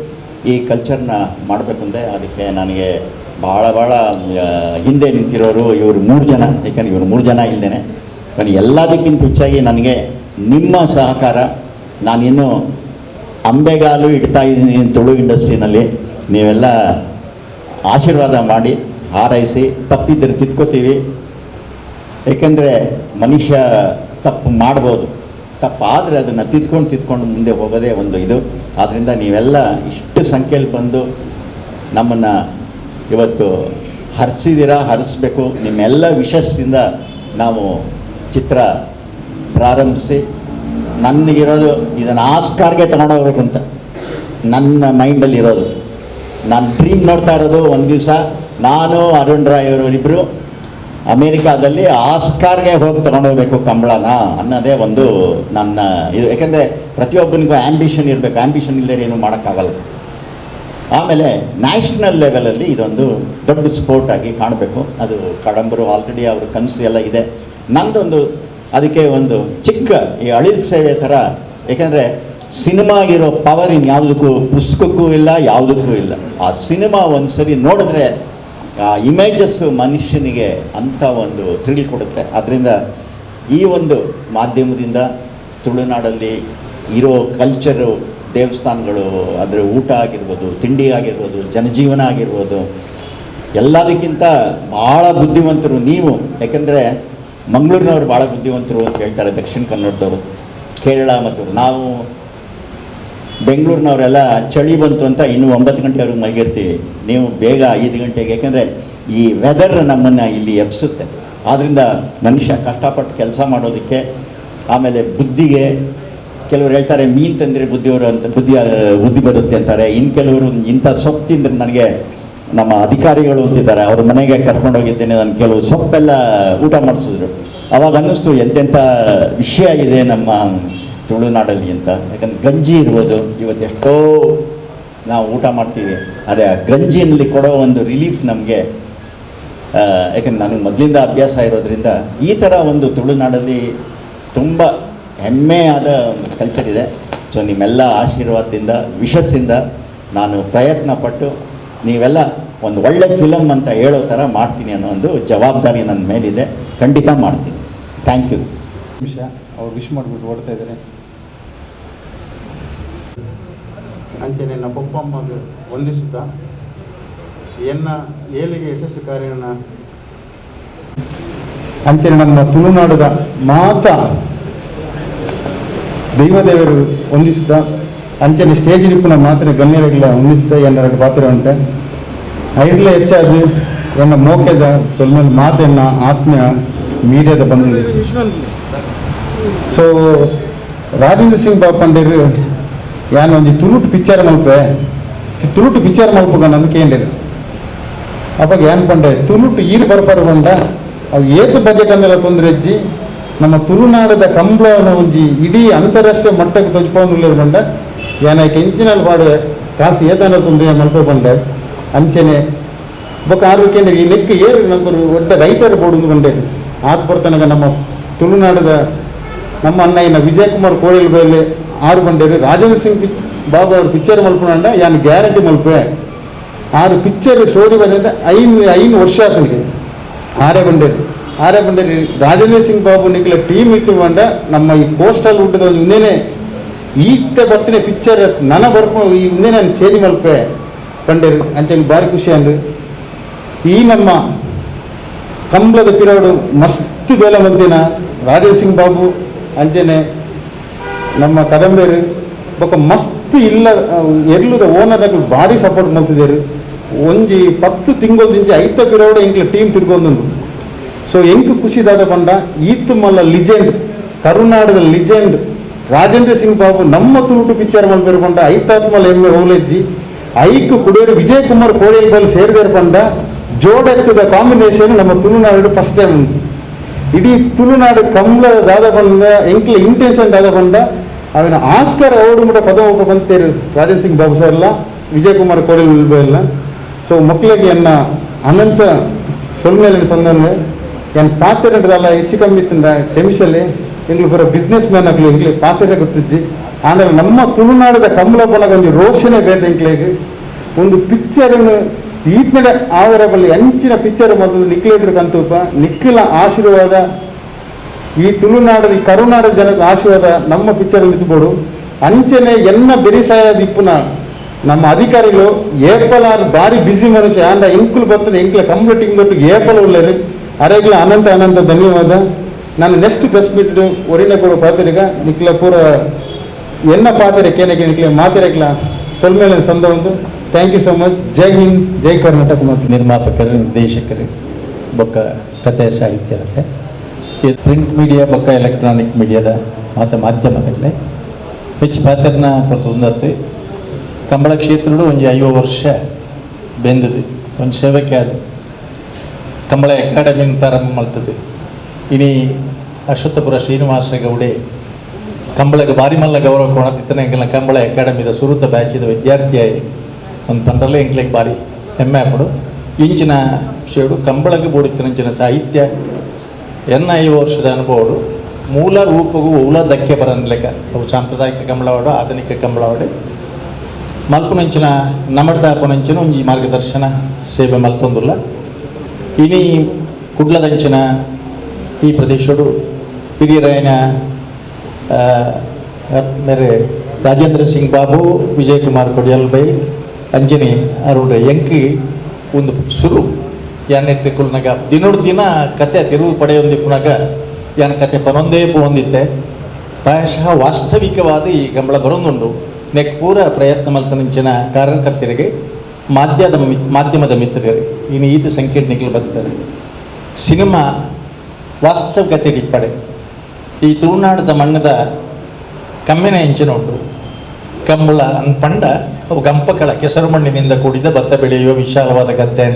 ಈ ಕಲ್ಚರ್ನ ಮಾಡಬೇಕು ಅಂದರೆ ಅದಕ್ಕೆ ನನಗೆ ಭಾಳ ಹಿಂದೆ ನಿಂತಿರೋರು ಇವರು 3 ಜನ. ಯಾಕಂದರೆ ಇವರು 3 ಜನ ಇಲ್ಲದೇ ನಾನು ಎಲ್ಲದಕ್ಕಿಂತ ಹೆಚ್ಚಾಗಿ ನನಗೆ ನಿಮ್ಮ ಸಹಕಾರ. ನಾನಿನ್ನೂ ಅಂಬೆಗಾಲು ಇಡ್ತಾ ಇದ್ದೀನಿ ತುಳು ಇಂಡಸ್ಟ್ರಿನಲ್ಲಿ. ನೀವೆಲ್ಲ ಆಶೀರ್ವಾದ ಮಾಡಿ, ಹಾರೈಸಿ, ತಪ್ಪಿದ್ದರೆ ತಿದ್ಕೋತೀವಿ. ಏಕೆಂದರೆ ಮನುಷ್ಯ ತಪ್ಪು ಮಾಡ್ಬೋದು, ತಪ್ಪಾದರೆ ಅದನ್ನು ತಿದ್ಕೊಂಡು ಮುಂದೆ ಹೋಗೋದೇ ಒಂದು ಇದು. ಆದ್ದರಿಂದ ನೀವೆಲ್ಲ ಇಷ್ಟು ಸಂಖ್ಯೆಯಲ್ಲಿ ಬಂದು ನಮ್ಮನ್ನು ಇವತ್ತು ಹರಿಸ್ಬೇಕು. ನಿಮ್ಮೆಲ್ಲ ವಿಶಸ್ಸಿಂದ ನಾವು ಚಿತ್ರ ಪ್ರಾರಂಭಿಸಿ, ನನಗಿರೋದು ಇದನ್ನು ಆಸ್ಕಾರ್ಗೆ ತಗೊಂಡೋಗ್ಬೇಕು ಅಂತ ನನ್ನ ಮೈಂಡಲ್ಲಿರೋದು. ನಾನು ಡ್ರೀಮ್ ನೋಡ್ತಾ ಇರೋದು ಒಂದು ದಿವಸ ನಾನು ಅರುಣ್ ರಾಯ್ ಅವರಿಬ್ಬರು ಅಮೇರಿಕಾದಲ್ಲಿ ಆಸ್ಕಾರ್ಗೆ ಹೋಗಿ ತೊಗೊಂಡೋಗ್ಬೇಕು ಕಂಬಳನ ಅನ್ನೋದೇ ಒಂದು ನನ್ನ ಇದು. ಯಾಕೆಂದರೆ ಪ್ರತಿಯೊಬ್ಬನಿಗೂ ಆ್ಯಂಬಿಷನ್ ಇರಬೇಕು, ಆ್ಯಂಬಿಷನ್ ಇಲ್ಲದೆ ಏನೂ ಮಾಡೋಕ್ಕಾಗಲ್ಲ. ಆಮೇಲೆ ನ್ಯಾಷನಲ್ ಲೆವೆಲಲ್ಲಿ ಇದೊಂದು ದೊಡ್ಡ ಸ್ಪೋರ್ಟ್ ಆಗಿ ಕಾಣಬೇಕು. ಅದು ಕಡಂಬರು ಆಲ್ರೆಡಿ ಅವ್ರ ಕನಸು ಎಲ್ಲ ಇದೆ. ನಂದೊಂದು ಅದಕ್ಕೆ ಒಂದು ಚಿಕ್ಕ ಈ ಅಳಿಲ್ ಸೇವೆ ಥರ, ಏಕೆಂದರೆ ಸಿನಿಮಾಗಿರೋ ಪವರ್ ಇನ್ಯಾವುದಕ್ಕೂ ಪುಸ್ತಕಕ್ಕೂ ಇಲ್ಲ, ಯಾವುದಕ್ಕೂ ಇಲ್ಲ. ಆ ಸಿನಿಮಾ ಒಂದು ಸರಿ ನೋಡಿದ್ರೆ ಆ ಇಮೇಜಸ್ಸು ಮನುಷ್ಯನಿಗೆ ಅಂಥ ಒಂದು ಥ್ರಿಲ್ ಕೊಡುತ್ತೆ. ಆದ್ದರಿಂದ ಈ ಒಂದು ಮಾಧ್ಯಮದಿಂದ ತುಳುನಾಡಲ್ಲಿ ಇರೋ ಕಲ್ಚರು, ದೇವಸ್ಥಾನಗಳು, ಅದರ ಊಟ ಆಗಿರ್ಬೋದು, ತಿಂಡಿ ಆಗಿರ್ಬೋದು, ಜನಜೀವನ ಆಗಿರ್ಬೋದು, ಎಲ್ಲದಕ್ಕಿಂತ ಭಾಳ ಬುದ್ಧಿವಂತರು ನೀವು. ಯಾಕೆಂದರೆ ಮಂಗಳೂರಿನವ್ರು ಭಾಳ ಬುದ್ಧಿವಂತರು ಅಂತ ಹೇಳ್ತಾರೆ, ದಕ್ಷಿಣ ಕನ್ನಡದವರು, ಕೇರಳ ಮತ್ತು ನಾವು ಬೆಂಗಳೂರಿನವರೆಲ್ಲ ಚಳಿ ಬಂತು ಅಂತ ಇನ್ನೂ 9 ಗಂಟೆವರೆಗೆ ಮಲಗಿರ್ತೀವಿ. ನೀವು ಬೇಗ 5 ಗಂಟೆಗೆ, ಯಾಕೆಂದರೆ ಈ ವೆದರ್ ನಮ್ಮನ್ನು ಇಲ್ಲಿ ಎಬ್ಸುತ್ತೆ. ಆದ್ದರಿಂದ ಮನುಷ್ಯ ಕಷ್ಟಪಟ್ಟು ಕೆಲಸ ಮಾಡೋದಕ್ಕೆ, ಆಮೇಲೆ ಬುದ್ಧಿಗೆ, ಕೆಲವರು ಹೇಳ್ತಾರೆ ಮೀನು ತಂದರೆ ಬುದ್ಧಿಯವರು ಅಂತ ಬುದ್ಧಿ ಬರುತ್ತೆ ಅಂತಾರೆ. ಇನ್ನು ಕೆಲವರು ಇಂಥ ಸೊಪ್ಪು ತಿಂದರೆ, ನನಗೆ ನಮ್ಮ ಅಧಿಕಾರಿಗಳು ಅಂತಿದ್ದಾರೆ, ಅವ್ರ ಮನೆಗೆ ಕರ್ಕೊಂಡೋಗಿದ್ದೇನೆ, ನಾನು ಕೆಲವು ಸೊಪ್ಪೆಲ್ಲ ಊಟ ಮಾಡಿಸಿದ್ರು. ಅವಾಗ ಅನ್ನಿಸ್ತು ಎಂತೆಂಥ ವಿಷಯ ಇದೆ ನಮ್ಮ ತುಳುನಾಡಲ್ಲಿ ಅಂತ. ಯಾಕಂದ್ರೆ ಗಂಜಿ ಇರ್ಬೋದು, ಇವತ್ತು ಎಷ್ಟೋ ನಾವು ಊಟ ಮಾಡ್ತೀವಿ, ಅದೇ ಗಂಜಿನಲ್ಲಿ ಕೊಡೋ ಒಂದು ರಿಲೀಫ್ ನಮಗೆ. ಯಾಕಂದ್ರೆ ನನಗೆ ಮೊದಲಿಂದ ಅಭ್ಯಾಸ ಇರೋದ್ರಿಂದ ಈ ಥರ ಒಂದು ತುಳುನಾಡಲ್ಲಿ ತುಂಬ ಹೆಮ್ಮೆಯಾದ ಒಂದು ಕಲ್ಚರ್ ಇದೆ. ಸೊ ನಿಮ್ಮೆಲ್ಲ ಆಶೀರ್ವಾದದಿಂದ, ವಿಶಸ್ಸಿಂದ ನಾನು ಪ್ರಯತ್ನ ಪಟ್ಟು ನೀವೆಲ್ಲ ಒಂದು ಒಳ್ಳೆ ಫಿಲಮ್ ಅಂತ ಹೇಳೋ ಥರ ಮಾಡ್ತೀನಿ ಅನ್ನೋ ಒಂದು ಜವಾಬ್ದಾರಿ ನನ್ನ ಮೇಲಿದೆ. ಖಂಡಿತ ಮಾಡ್ತೀನಿ. Thank you. ಅವ್ರು ವಿಶ್ ಮಾಡಿಬಿಟ್ಟು ಓಡ್ತಾ ಇದ್ದಾರೆ. ಅಂಚನೆ ನಮ್ಮ ಪಪ್ಪಮ್ಮಗೆ ವಂದಿಸುತ್ತಾ ಎನ್ನ ಏಳಿಗೆ ಯಶಸ್ಸು ಕಾರ್ಯನ ಅಂಚನೆ ನಮ್ಮ ತುಳುನಾಡುದ ಮಾತ ದೈವದೇವರು ವಂದಿಸುತ್ತಾ ಅಂಚನೆ ಸ್ಟೇಜ್ ನಿಪ್ಪುನ ಮಾತ್ರ ಗಣ್ಯರೆಲ್ಲ ವಂದಿಸುತ್ತಾ ಎನ್ನೆರಡು ಪಾತ್ರ ಉಂಟು. ಐಡ್ಲೆ ಹೆಚ್ಚಾದ ಎನ್ನ ಮೋಕೆದ ಸ್ವಲ್ಪ ಮಾತೆನ್ನ ಆತ್ಮೀಯ ಮೀಡಿಯಾದ ಬಂದಿದೆ. ಸೊ ರಾಜೇಂದ್ರ ಸಿಂಗ್ ಬಾಪಂಡೇರು ಯಾನು ಒಂದು ತುಳುಟು ಪಿಕ್ಚರ್ ಮಲ್ಪಗ ನಂದು ಕೇಳಿದ್ರು. ಅವಾಗ ಏನು ಪಂಡೆ ತುಳುಟು ಈರು ಬರ್ಬಾರು ಬಂದ ಅವು ಏತು ಬಜೆಟ್ ಅಂದೆಲ್ಲ ತೊಂದರೆ ಇಜ್ಜಿ ನಮ್ಮ ತುಳುನಾಡದ ಕಂಬಳವನ್ನು ಒಂಜಿ ಇಡೀ ಅಂತಾರಾಷ್ಟ್ರೀಯ ಮಟ್ಟಕ್ಕೆ ತೊಜ್ಕೊಂಡು ಬಂದ ಏನಕ್ಕೆ ಇಂಚಿನಲ್ಲಿ ಪಾಡುವೆ ಕಾಸು ಏತನ ತೊಂದರೆ ಮಲ್ಪ ಬಂದೆ. ಅಂಚನೆ ಬೊಕ್ಕ ಆರೋಗ್ಯ ಈ ನೆಕ್ ಏರು ನಮ್ಗೆ ಒಡ್ಡ ರೈಟರ್ ಬೋರ್ಡು ಬಂಡೇರು ಆತ ಬರ್ತನಗ ನಮ್ಮ ತುಳುನಾಡದ ನಮ್ಮ ಅಣ್ಣ ವಿಜಯ್ ಕುಮಾರ್ ಕೋಳಿಲ್ ಬೇಲೆ 6 ಬಂಡೇರು. ರಾಜೇಂದ್ರ ಸಿಂಗ್ ಬಾಬು ಅವ್ರ ಪಿಕ್ಚರ್ ಮಲ್ಪುಂಡ ಯಾನು ಗ್ಯಾರಂಟಿ ಮಲ್ಪೆ 6 ಪಿಕ್ಚರ್ ಸ್ಟೋರಿ ಬಂದ 5 ವರ್ಷ ಆತನಿಗೆ 6 ಬಂಡೇರು ರಾಜೇಂದ್ರ ಸಿಂಗ್ ಬಾಬು ನಿಕ್ಲ ಟೀಮ್ ಇತ್ತು ಬಂಡ ನಮ್ಮ ಈ ಕೋಸ್ಟಲ್ ಊಟದ ಒಂದು ಇನ್ನೇನೆ ಈತ ಬರ್ತೀನಿ ಪಿಕ್ಚರ್ ನನ್ನ ಬರ್ಕೊಂಡು ಈ ಇನ್ನೇ ನಾನು ಚೇಂಜ್ ಮಲ್ಪೆ ಬಂಡೇರು ಅಂಚೆ ಭಾರಿ ಖುಷಿ ಅಂದು. ಈ ನಮ್ಮ ಕಂಬಳದ ಪಿರೋಡು ಮಸ್ತ್ ಬೇಲ ಮಂದಿನ ರಾಜೇಂದ್ರ ಸಿಂಗ್ ಬಾಬು ಅಂಚನೆ ನಮ್ಮ ಕದಂಬೇರು ಬೊಕ್ಕ ಮಸ್ತ್ ಇಲ್ಲ ಎರ್ಲುದ ಓನರ್ಗಳು ಭಾರಿ ಸಪೋರ್ಟ್ ಮಾಡ್ತಿದ್ದಾರೆ. ಒಂಜಿ 10 ತಿಂಗಳದಿಂಚೆ 5 ಪಿರೋಡು ಎಂಕ್ಲ ಟೀಮ್ ತಿರ್ಗೊಂಡು. ಸೊ ಎಂಕ್ ಖುಷಿದಾದ ಬಂಡ ಈತ್ ಮಲ್ಲ ಲಿಜೆಂಡ್, ಕರುನಾಡದ ಲಿಜೆಂಡ್ ರಾಜೇಂದ್ರ ಸಿಂಗ್ ಬಾಬು ನಮ್ಮ ತುಳುಟು ಪಿಕ್ಚರ್ ಮಲ್ಪೇರು ಬಂಡ 5 ಮಲ್ಲ ಎಮ್ಮೆ ಓಲೆಜ್ಜಿ ಐಕ್ ಕುಡಿಯೋರು ವಿಜಯ್ ಕುಮಾರ್ ಕೋಳಿಲ್ ಬಲ್ ಸೇರಿದೇರು ಬಂಡ ಜೋಡೆತ್ತದ ಕಾಂಬಿನೇಷನ್ ನಮ್ಮ ತುಳುನಾಡು ಫಸ್ಟ್ ಟೈಮ್ ಉಂಟು. ಇಡೀ ತುಳುನಾಡು ಕಂಬಳ ದಾದ ಬಂದ ಎಂಕ್ಲ ಇಂಟೆನ್ಷನ್ ದಾದ ಬಂದ ಅವನ ಆಸ್ಕರ್ ಅವಾರ್ಡ್ ಮುಟ ಪದಮ ಬಂತೇರು ರಾಜೇಂದ್ರ ಸಿಂಗ್ ಬಾಬು ಸರ್ ಎಲ್ಲ ವಿಜಯ್ ಕುಮಾರ್ ಕೋಳಿಲ್ ಎಲ್ಲ. ಸೊ ಮಕ್ಕಳಿಗೆ ಎನ್ನ ಅನಂತ ಸೊಲ್ಮೇಲಿನ ಸಂದರ್ಭ ಏನು ಪಾತ್ರೆಲ್ಲ ಹೆಚ್ಚು ಕಮ್ಮಿ ಇತ್ತಂದ ಕೆಮಿಷಲ್ಲಿ ಎಂಗ್ಳು ಬರೋ ಬಿಸ್ನೆಸ್ ಮ್ಯಾನ್ ಆಗಲಿ ಎಂಗ್ಲಿ ಪಾತ್ರೆ ಗೊತ್ತಿಜ್ಜಿ. ಆಮೇಲೆ ನಮ್ಮ ತುಳುನಾಡದ ಕಂಬಳ ಬಣ್ಣಗ ಒಂದು ರೋಷನೆ ಬೇಡ ಎಂಕ್ಲಿಗೆ ಒಂದು ಪಿಕ್ಚರನ್ನು ಈತ್ನಡೆ ಆವರಬಲ್ಲಿ ಅಂಚಿನ ಪಿಕ್ಚರ್ ಮೊದಲು ನಿಕ್ಲಿದ್ರು ಕಂತೂಪ ನಿಖಿಲ ಆಶೀರ್ವಾದ ಈ ತುಳುನಾಡದ ಈ ಕರುನಾಡ ಜನಕ್ಕೆ ಆಶೀರ್ವಾದ ನಮ್ಮ ಪಿಕ್ಚರ್ ನಿಂತುಕೊಡು. ಅಂಚನೆ ಎನ್ನ ಬೆರಿಸಾಯ ದಿಪ್ಪುನ ನಮ್ಮ ಅಧಿಕಾರಿಗಳು ಏಪಲ್ ಆರು ಭಾರಿ ಬಿಸಿ ಮನುಷ್ಯ ಅಂದ ಎಂಕುಲು ಬರ್ತದೆ ಎಂಕ್ಲ ಕಂಬಳ ಟೀಮ್ ದೊಟ್ಟಿಗೆ ಏಪಲ್ ಒಳ್ಳೆಯದು ಅರೆಗ್ಲ ಅನಂತ ಅನಂತ ಧನ್ಯವಾದ. ನಾನು ನೆಕ್ಸ್ಟ್ ಪ್ರೆಸ್ ಮೀಟ್ ಒರಿನ ಕೂಡ ಪಾತಿರಿಗ ನಿಕ್ಲ ಪೂರ ಎನ್ನ ಪಾತಿರೆ ಕೇನಕ್ಕೆ ನಿಕ್ಲೆ ಮಾತಿರಕ್ಲ ಸೊಲ್ಮೇಲೆ ಸಂದ ಒಂದು. Thank you so much. ಜೈ ಹಿಂದ್, ಜೈ ಕರ್ನಾಟಕ. ಮತ್ತು ನಿರ್ಮಾಪಕರು, ನಿರ್ದೇಶಕರು ಬೊಕ್ಕ ಕಥೆ ಸಾಹಿತ್ಯದಲ್ಲೇ ಈ ಪ್ರಿಂಟ್ ಮೀಡಿಯಾ ಬೊಕ್ಕ ಎಲೆಕ್ಟ್ರಾನಿಕ್ ಮೀಡಿಯಾದ ಮಾಧ್ಯಮದಲ್ಲೇ ಹೆಚ್ಚು ಪಾತ್ರನ ಪ್ರತಿಯೊಂದತ್ತು ಕಂಬಳ ಕ್ಷೇತ್ರಗಳು ಒಂದು 5 ವರ್ಷ ಬೆಂದದು ಒಂದು ಸೇವಕ್ಕೆ ಆದ ಕಂಬಳ ಅಕಾಡೆಮಿನ ಪ್ರಾರಂಭ ಮಾಡ್ತದೆ. ಇನಿ ಅಶ್ವತ್ಥಪುರ ಶ್ರೀನಿವಾಸ ಗೌಡೆ ಕಂಬಳಗೆ ಬಾರಿ ಮಲ್ಲ ಗೌರವ ಕೊಣತಿತ್ತನ ಎಂಕಲ್ನ ಕಂಬಳ ಅಕಾಡೆಮಿದ ಸುರುತ ಬ್ಯಾಚಿದ ವಿದ್ಯಾರ್ಥಿಯಾಗಿ ಒಂದು ಪಂಡ್ರಲ್ಲೇ ಎಂಕ್ಲೆಗೆ ಭಾರಿ ಹೆಮ್ಮೆ ಹಾಪಡು. ಇಂಚಿನ ವಿಷಯಗಳು ಕಂಬಳಗೆ ಬೋಡಿತ್ತಿನಂಚಿನ ಸಾಹಿತ್ಯ ಎನ್ನ 5 ವರ್ಷದ ಅನುಭವಗಳು ಮೂಲ ರೂಪಗೂ ಮೂಲ ಧಕ್ಕೆ ಬರನ್ಲೆಕ್ಕ ಅವು ಸಾಂಪ್ರದಾಯಿಕ ಕಂಬಳವಾಡು ಆಧುನಿಕ ಕಂಬಳವಾಡು ಮಲ್ಪುನಂಚಿನ ನಮಡ್ದಾಪುನಂಚಿನ ಒಂಜಿ ಮಾರ್ಗದರ್ಶನ ಸೇವೆ ಮಲ್ತೊಂದುಲ್ಲ. ಇನಿ ಕುಡ್ಲದಂಚಿನ ಈ ಪ್ರದೇಶಡು ಹಿರಿಯರಾಯನ ಮೇರೆ ರಾಜೇಂದ್ರ ಸಿಂಗ್ ಬಾಬು, ವಿಜಯ್ ಕುಮಾರ್ ಕೊಡಿಯಲ್ ಬೈ ಅಂಜನಿ ಅರುಣ್ ಎಂಕಿ ಒಂದು ಸುರು ಯಾನೆಟ್ಟು ಕುಲ್ನಾಗ ದಿನೋಡು ದಿನ ಕತೆ ತಿರುವು ಪಡೆಯೊಂದಿಪ್ಪನಾಗ ಯಾನ ಕತೆ ಪನೊಂದೇ ಹೊಂದಿತ್ತೆ. ಪ್ರಾಯಶಃ ವಾಸ್ತವಿಕವಾದ ಈ ಕಂಬಳ ಬರೋದುಂಡು ನೆಕ್ ಪೂರ ಪ್ರಯತ್ನ ಮಲ್ತನಿಂಚಿನ ಕಾರ್ಯಕರ್ತರಿಗೆ ಮಾಧ್ಯಮದ ಮಿತ್ರರು ಇನ್ನು ಈತ ಸಂಕೀರ್ಣಿಗಳು ಬರ್ತಾರೆ. ಸಿನಿಮಾ ವಾಸ್ತವಿಕತೆ ಇಪ್ಪಡೆ ಈ ತುಳುನಾಡದ ಮಣ್ಣದ ಕಮ್ಮಿನ ಹೆಂಚಿನ ಉಂಟು. ಕಂಬಳ ಪಂಡ ಅವು ಗಂಪಕಳ ಕೆಸರು ಮಣ್ಣಿನಿಂದ ಕೂಡಿದ ಭತ್ತ ಬೆಳೆಯುವ ವಿಶಾಲವಾದ ಗದ್ದೆ.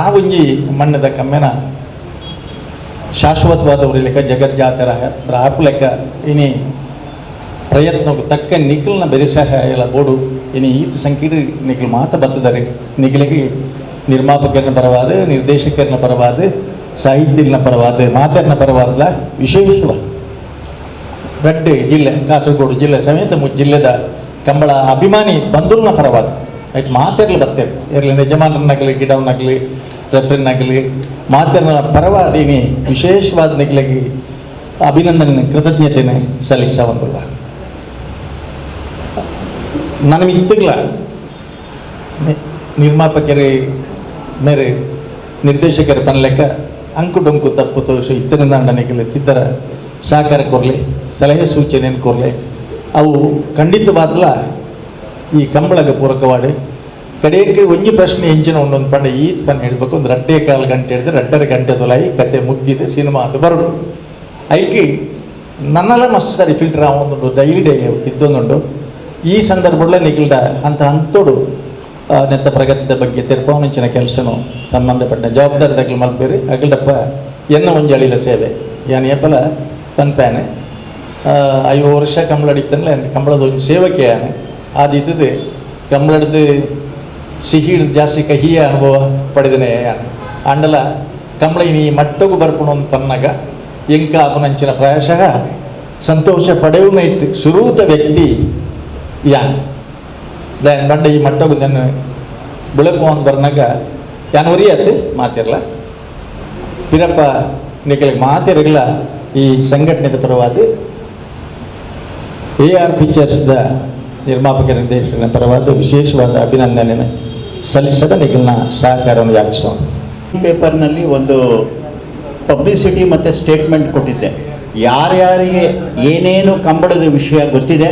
ಆ ಒಂಜಿ ಮಣ್ಣದ ಕಮ್ಮಿನ ಶಾಶ್ವತವಾದವ್ರ ಲೆಕ್ಕ ಜಗಜ್ಜಾತರ ಆಪು ಲೆಕ್ಕ ಇನಿ ಪ್ರಯತ್ನಕ್ಕೆ ತಕ್ಕ ನಿಖಲ್ನ ಬೆರೆಸಹ ಎಲ್ಲ ಬೋಡು ಇನಿ ಈತ ಸಂಕೀರ್ಣ ನಿಖಲ್ ಮಾತ ಬತ್ತದರೆ ನಿಖಲಿಗೆ ನಿರ್ಮಾಪಕರನ್ನ ಪರವಾದ, ನಿರ್ದೇಶಕರನ್ನ ಪರವಾದ, ಸಾಹಿತ್ಯನ ಪರವಾದ, ಮಾತನ್ನ ಪರವಾದ ವಿಶೇಷವಾಗಿ ರಡ್ಡೆ ಜಿಲ್ಲೆ ಕಾಸರಗೋಡು ಜಿಲ್ಲೆ ಸಮೇತ ಜಿಲ್ಲೆದ ಕಂಬಳ ಅಭಿಮಾನಿ ಬಂಧುಲ್ನ ಪರವಾದ ಆಯ್ತು ಮಾತೆರ್ಲಿ ಬರ್ತೇವೆ ಇರಲಿ ಯಜಮಾನರನ್ನಾಗಲಿ ಗಿಡವನ್ನಾಗಲಿ ರೆಫ್ರಿನಾಗಲಿ ಮಾತೆರ್ನ ಪರವಾದೀನಿ ವಿಶೇಷವಾದ ನಿಗ್ಲಿಗೆ ಅಭಿನಂದನೆ ಕೃತಜ್ಞತೆನೆ ಸಲ್ಲಿಸ ಒಂದಿಲ್ಲ. ನನಗೆ ಇತ್ತಗ್ಲ ನಿರ್ಮಾಪಕರೇ ಮೇರೆ ನಿರ್ದೇಶಕರ ಪನ್ಲೆಕ್ಕ ಅಂಕು ಡೊಂಕು ತಪ್ಪು ತೋರಿಸಿ ಇತ್ತರಿಂದ ಅಂಡನೆಗೆ ತಿದ್ದರ ಸಹಕಾರ ಕೊರಲಿ, ಸಲಹೆ ಸೂಚನೆಯನ್ನು ಕೊರಲಿ. ಅವು ಖಂಡಿತವಾದಲ ಈ ಕಂಬಳಗೆ ಪೂರಕವಾಡಿ ಕಡೆಗೆ ಒಂಜಿ ಪ್ರಶ್ನೆ ಹೆಂಚಿನ ಒಂದೊಂದು ಪಂಡ ಈತ್ ಪನ್ನ ಹೇಳಬೇಕು. ಒಂದು 2.25 ಗಂಟೆ ಹಿಡಿದ್ರೆ 2.5 ಗಂಟೆ ತೊಲಾಯಿ ಕತೆ ಮುಗ್ಗಿದೆ, ಸಿನಿಮಾ ಅದು ಬರೋದು ಐಕಿ ನನ್ನೆಲ್ಲ ಮಸ್ತ್ ಸರಿ ಫಿಲ್ಟರ್ ಆವೊಂದುಂಡು ಡೈಲಿ ತಿದ್ದೊಂದುಂಡು. ಈ ಸಂದರ್ಭದಲ್ಲೇ ನಿಗಿಲ್ಡ ಅಂತೋಡು ನೆತ್ತ ಪ್ರಗತಿಯ ಬಗ್ಗೆ ತೆರಪವನಿಂಚಿನ ಕೆಲಸನೂ ಸಂಬಂಧಪಟ್ಟ ಜವಾಬ್ದಾರಿದಾಗಲು ಮಲ್ಪೇರಿ ಅಗಲ್ಡಪ್ಪ ಎನ್ನ ಒಂಜಳಿಲ ಸೇವೆ ಯಾನು ಏಪಲ ಪನ್ಪ್ಯಾನೆ 5 ವರ್ಷ ಕಂಬಳ ಅಡಿತಂದ್ರೆ ಕಂಬಳದ ಒಂದು ಸೇವಕ್ಕೆ ಆನೆ ಆದಿತ್ತದು ಕಂಬಳದ ಸಿಹಿ ಜಾಸ್ತಿ ಕಹಿಯ ಅನುಭವ ಪಡೆದನೆ ಯಾನೆ ಅಂಡಲ ಕಂಬಳ ಇನಿ ಮಟ್ಟಗೂ ಬರ್ಪುಣ ಒಂದು ಪನ್ನಾಗ ಎಂಕ ಅಪನಂಚಿನ ಪ್ರಾಯಶಃ ಸಂತೋಷ ಪಡೆಯುವ ಇಟ್ಟು ಸುರೂತ ವ್ಯಕ್ತಿ ಯಾನ್ ಬಂಡ ಈ ಮಟ್ಟಗೂ ನನ್ನ ಬೆಳಕು ಒಂದು ಬರ್ನಾಗ ಯಾನು ಒರಿಯತ್ತೆ ಮಾತಿರಲ್ಲ ಪಿರಪ್ಪ ನಿಖಲಿಗೆ ಮಾತಿರಲ್ಲ. ಈ ಸಂಘಟನೆದ ಪರವಾದ AR ಪಿಕ್ಚರ್ಸ್ದ ನಿರ್ಮಾಪಕ ನಿರ್ದೇಶಕರ ಪರವಾದ ವಿಶೇಷವಾದ ಅಭಿನಂದನೆ ಸಲ್ಲಿಸದ ನಿಖಲ್ನ ಸಹಕಾರವನ್ನು ಯಾಚಿಸೋಣ. ಪೇಪರ್ನಲ್ಲಿ ಒಂದು ಪಬ್ಲಿಸಿಟಿ ಮತ್ತು ಸ್ಟೇಟ್ಮೆಂಟ್ ಕೊಟ್ಟಿದ್ದೆ. ಯಾರ್ಯಾರಿಗೆ ಏನೇನು ಕಂಬಳದ ವಿಷಯ ಗೊತ್ತಿದೆ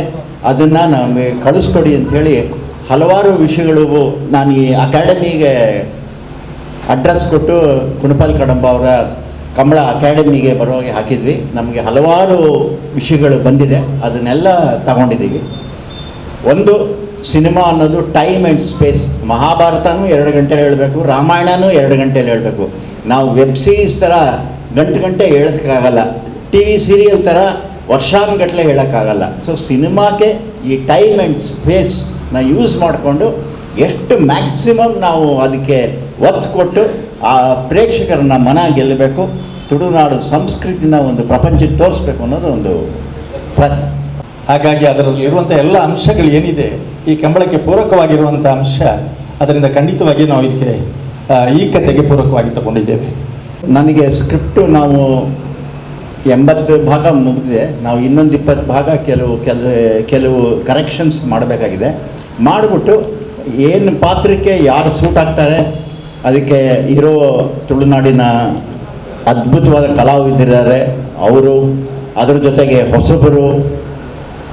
ಅದನ್ನು ನಮಗೆ ಕಳಿಸ್ಕೊಡಿ ಅಂಥೇಳಿ ಹಲವಾರು ವಿಷಯಗಳು ನಾನು ಈ ಅಕಾಡೆಮಿಗೆ ಅಡ್ರೆಸ್ ಕೊಟ್ಟು ಕುಣಪಾಲ್ ಕಡಂಬ ಅವರ ಕಂಬಳ ಅಕಾಡೆಮಿಗೆ ಬರೋಗೆ ಹಾಕಿದ್ವಿ. ನಮಗೆ ಹಲವಾರು ವಿಷಯಗಳು ಬಂದಿದೆ, ಅದನ್ನೆಲ್ಲ ತಗೊಂಡಿದ್ದೀವಿ. ಒಂದು ಸಿನಿಮಾ ಅನ್ನೋದು ಟೈಮ್ ಆ್ಯಂಡ್ ಸ್ಪೇಸ್. ಮಹಾಭಾರತನೂ 2 ಗಂಟೆಲಿ ಹೇಳಬೇಕು, ರಾಮಾಯಣನೂ 2 ಗಂಟೆಲಿ ಹೇಳಬೇಕು. ನಾವು ವೆಬ್ ಸೀರೀಸ್ ಥರ ಗಂಟೆ ಹೇಳೋದಕ್ಕಾಗಲ್ಲ, TV ಸೀರಿಯಲ್ ಥರ ವರ್ಷಾನುಗಟ್ಟಲೆ ಹೇಳೋಕ್ಕಾಗಲ್ಲ. ಸೊ ಸಿನಿಮಾಕ್ಕೆ ಈ ಟೈಮ್ ಆ್ಯಂಡ್ ಸ್ಪೇಸ್ನ ಯೂಸ್ ಮಾಡಿಕೊಂಡು ಎಷ್ಟು ಮ್ಯಾಕ್ಸಿಮಮ್ ನಾವು ಅದಕ್ಕೆ ಒತ್ತು ಕೊಟ್ಟು ಆ ಪ್ರೇಕ್ಷಕರನ್ನ ಮನ ಗೆಲ್ಲಬೇಕು, ತುಳುನಾಡು ಸಂಸ್ಕೃತಿನ ಒಂದು ಪ್ರಪಂಚಕ್ಕೆ ತೋರಿಸ್ಬೇಕು ಅನ್ನೋದು ಒಂದು ಹಾಗಾಗಿ ಅದರಲ್ಲಿರುವಂಥ ಎಲ್ಲ ಅಂಶಗಳು ಏನಿದೆ ಈ ಕಂಬಳಕ್ಕೆ ಪೂರಕವಾಗಿರುವಂಥ ಅಂಶ, ಅದರಿಂದ ಖಂಡಿತವಾಗಿ ನಾವು ಇದಕ್ಕೆ ಈ ಕಥೆಗೆ ಪೂರಕವಾಗಿ ತಗೊಂಡಿದ್ದೇವೆ. ನನಗೆ ಸ್ಕ್ರಿಪ್ಟು ನಾವು 80 ಭಾಗ ಮುಗಿದಿದೆ. ನಾವು ಇನ್ನೊಂದು 20 ಭಾಗ ಕೆಲವು ಕರೆಕ್ಷನ್ಸ್ ಮಾಡಬೇಕಾಗಿದೆ. ಮಾಡಿಬಿಟ್ಟು ಏನು ಪಾತ್ರಕ್ಕೆ ಯಾರು ಸೂಟ್ ಆಗ್ತಾರೆ, ಅದಕ್ಕೆ ಇರೋ ತುಳುನಾಡಿನ ಅದ್ಭುತವಾದ ಕಲಾವಿದರಿದ್ದಾರೆ. ಅವರು ಅದರ ಜೊತೆಗೆ ಹೊಸಬರು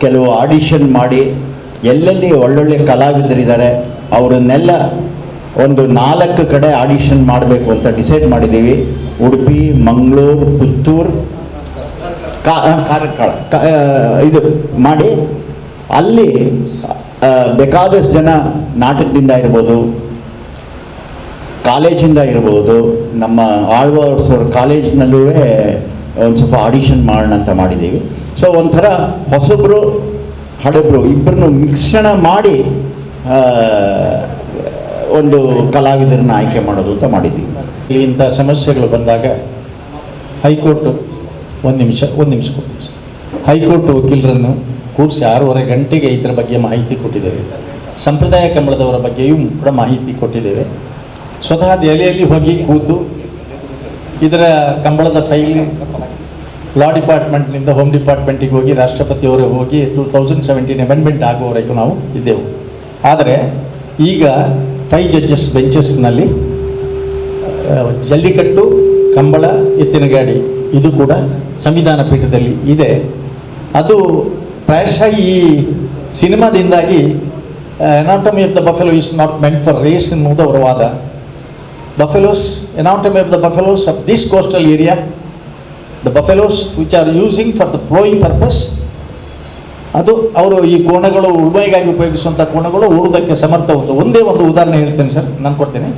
ಕೆಲವು ಆಡಿಷನ್ ಮಾಡಿ ಎಲ್ಲೆಲ್ಲಿ ಒಳ್ಳೊಳ್ಳೆ ಕಲಾವಿದರಿದ್ದಾರೆ ಅವರನ್ನೆಲ್ಲ ಒಂದು 4 ಕಡೆ ಆಡಿಷನ್ ಮಾಡಬೇಕು ಅಂತ ಡಿಸೈಡ್ ಮಾಡಿದ್ದೀವಿ. ಉಡುಪಿ, ಮಂಗಳೂರು, ಪುತ್ತೂರು, ಕಾರ್ಕಳ ಇದು ಮಾಡಿ ಅಲ್ಲಿ ಬೇಕಾದಷ್ಟು ಜನ ನಾಟಕದಿಂದ ಇರ್ಬೋದು, ಕಾಲೇಜಿಂದ ಇರ್ಬೋದು, ನಮ್ಮ ಆಳ್ವಾಸವ್ರ ಕಾಲೇಜಿನಲ್ಲೂ ಒಂದು ಸ್ವಲ್ಪ ಆಡಿಷನ್ ಮಾಡೋಣ ಅಂತ ಮಾಡಿದ್ದೀವಿ. ಸೊ ಒಂಥರ ಹೊಸಬ್ರು ಹಳಬ್ರು ಇಬ್ಬರನ್ನು ಮಿಶ್ರಣ ಮಾಡಿ ಒಂದು ಕಲಾವಿದರನ್ನ ಆಯ್ಕೆ ಮಾಡೋದು ಅಂತ ಮಾಡಿದ್ದೀವಿ. ಇಲ್ಲಿ ಇಂಥ ಸಮಸ್ಯೆಗಳು ಬಂದಾಗ ಹೈಕೋರ್ಟು ಒಂದು ನಿಮಿಷ ಕೊಡ್ತೀವಿ. ಹೈಕೋರ್ಟ್ ವಕೀಲರನ್ನು ಕೂರಿಸಿ 6:30 ಗಂಟೆಗೆ ಇದರ ಬಗ್ಗೆ ಮಾಹಿತಿ ಕೊಟ್ಟಿದ್ದೇವೆ. ಸಂಪ್ರದಾಯ ಕಂಬಳದವರ ಬಗ್ಗೆಯೂ ಕೂಡ ಮಾಹಿತಿ ಕೊಟ್ಟಿದ್ದೇವೆ. ಸ್ವತಃ ದೆಹಲಿಯಲ್ಲಿ ಹೋಗಿ ಕೂತು ಇದರ ಕಂಬಳದ ಫೈಲ್ ಲಾ ಡಿಪಾರ್ಟ್ಮೆಂಟ್ನಿಂದ ಹೋಮ್ ಡಿಪಾರ್ಟ್ಮೆಂಟಿಗೆ ಹೋಗಿ ರಾಷ್ಟ್ರಪತಿಯವರೇ ಹೋಗಿ 2017 ಅಮೆಂಡ್ಮೆಂಟ್ ಆಗುವವರೆಗೂ ನಾವು ಇದ್ದೆವು. ಆದರೆ ಈಗ 5 ಜಡ್ಜಸ್ ಬೆಂಚಸ್ನಲ್ಲಿ ಜಲ್ಲಿಕಟ್ಟು, ಕಂಬಳ, ಎತ್ತಿನ ಗಾಡಿ ಇದು ಕೂಡ ಸಂವಿಧಾನ ಪೀಠದಲ್ಲಿ ಇದೆ. ಅದು ಪ್ರಾಯಶಃ ಈ ಸಿನಿಮಾದಿಂದಾಗಿ anatomy of the buffalo is not meant for race ಎನ್ನುವುದು ಅವರ ವಾದ. Buffaloes, anatomy of the buffaloes of this coastal area, the buffaloes which are using for the flowing purpose, ಅದು ಅವರು ಈ ಕೋಣಗಳು ಉಳುಮೆಗಾಗಿ ಉಪಯೋಗಿಸುವಂಥ ಕೋಣಗಳು ಓಡುವುದಕ್ಕೆ ಸಮರ್ಥ. ಒಂದೇ ಒಂದು ಉದಾಹರಣೆ ಹೇಳ್ತೇನೆ ಸರ್, ನಾನು ಕೊಡ್ತೇನೆ.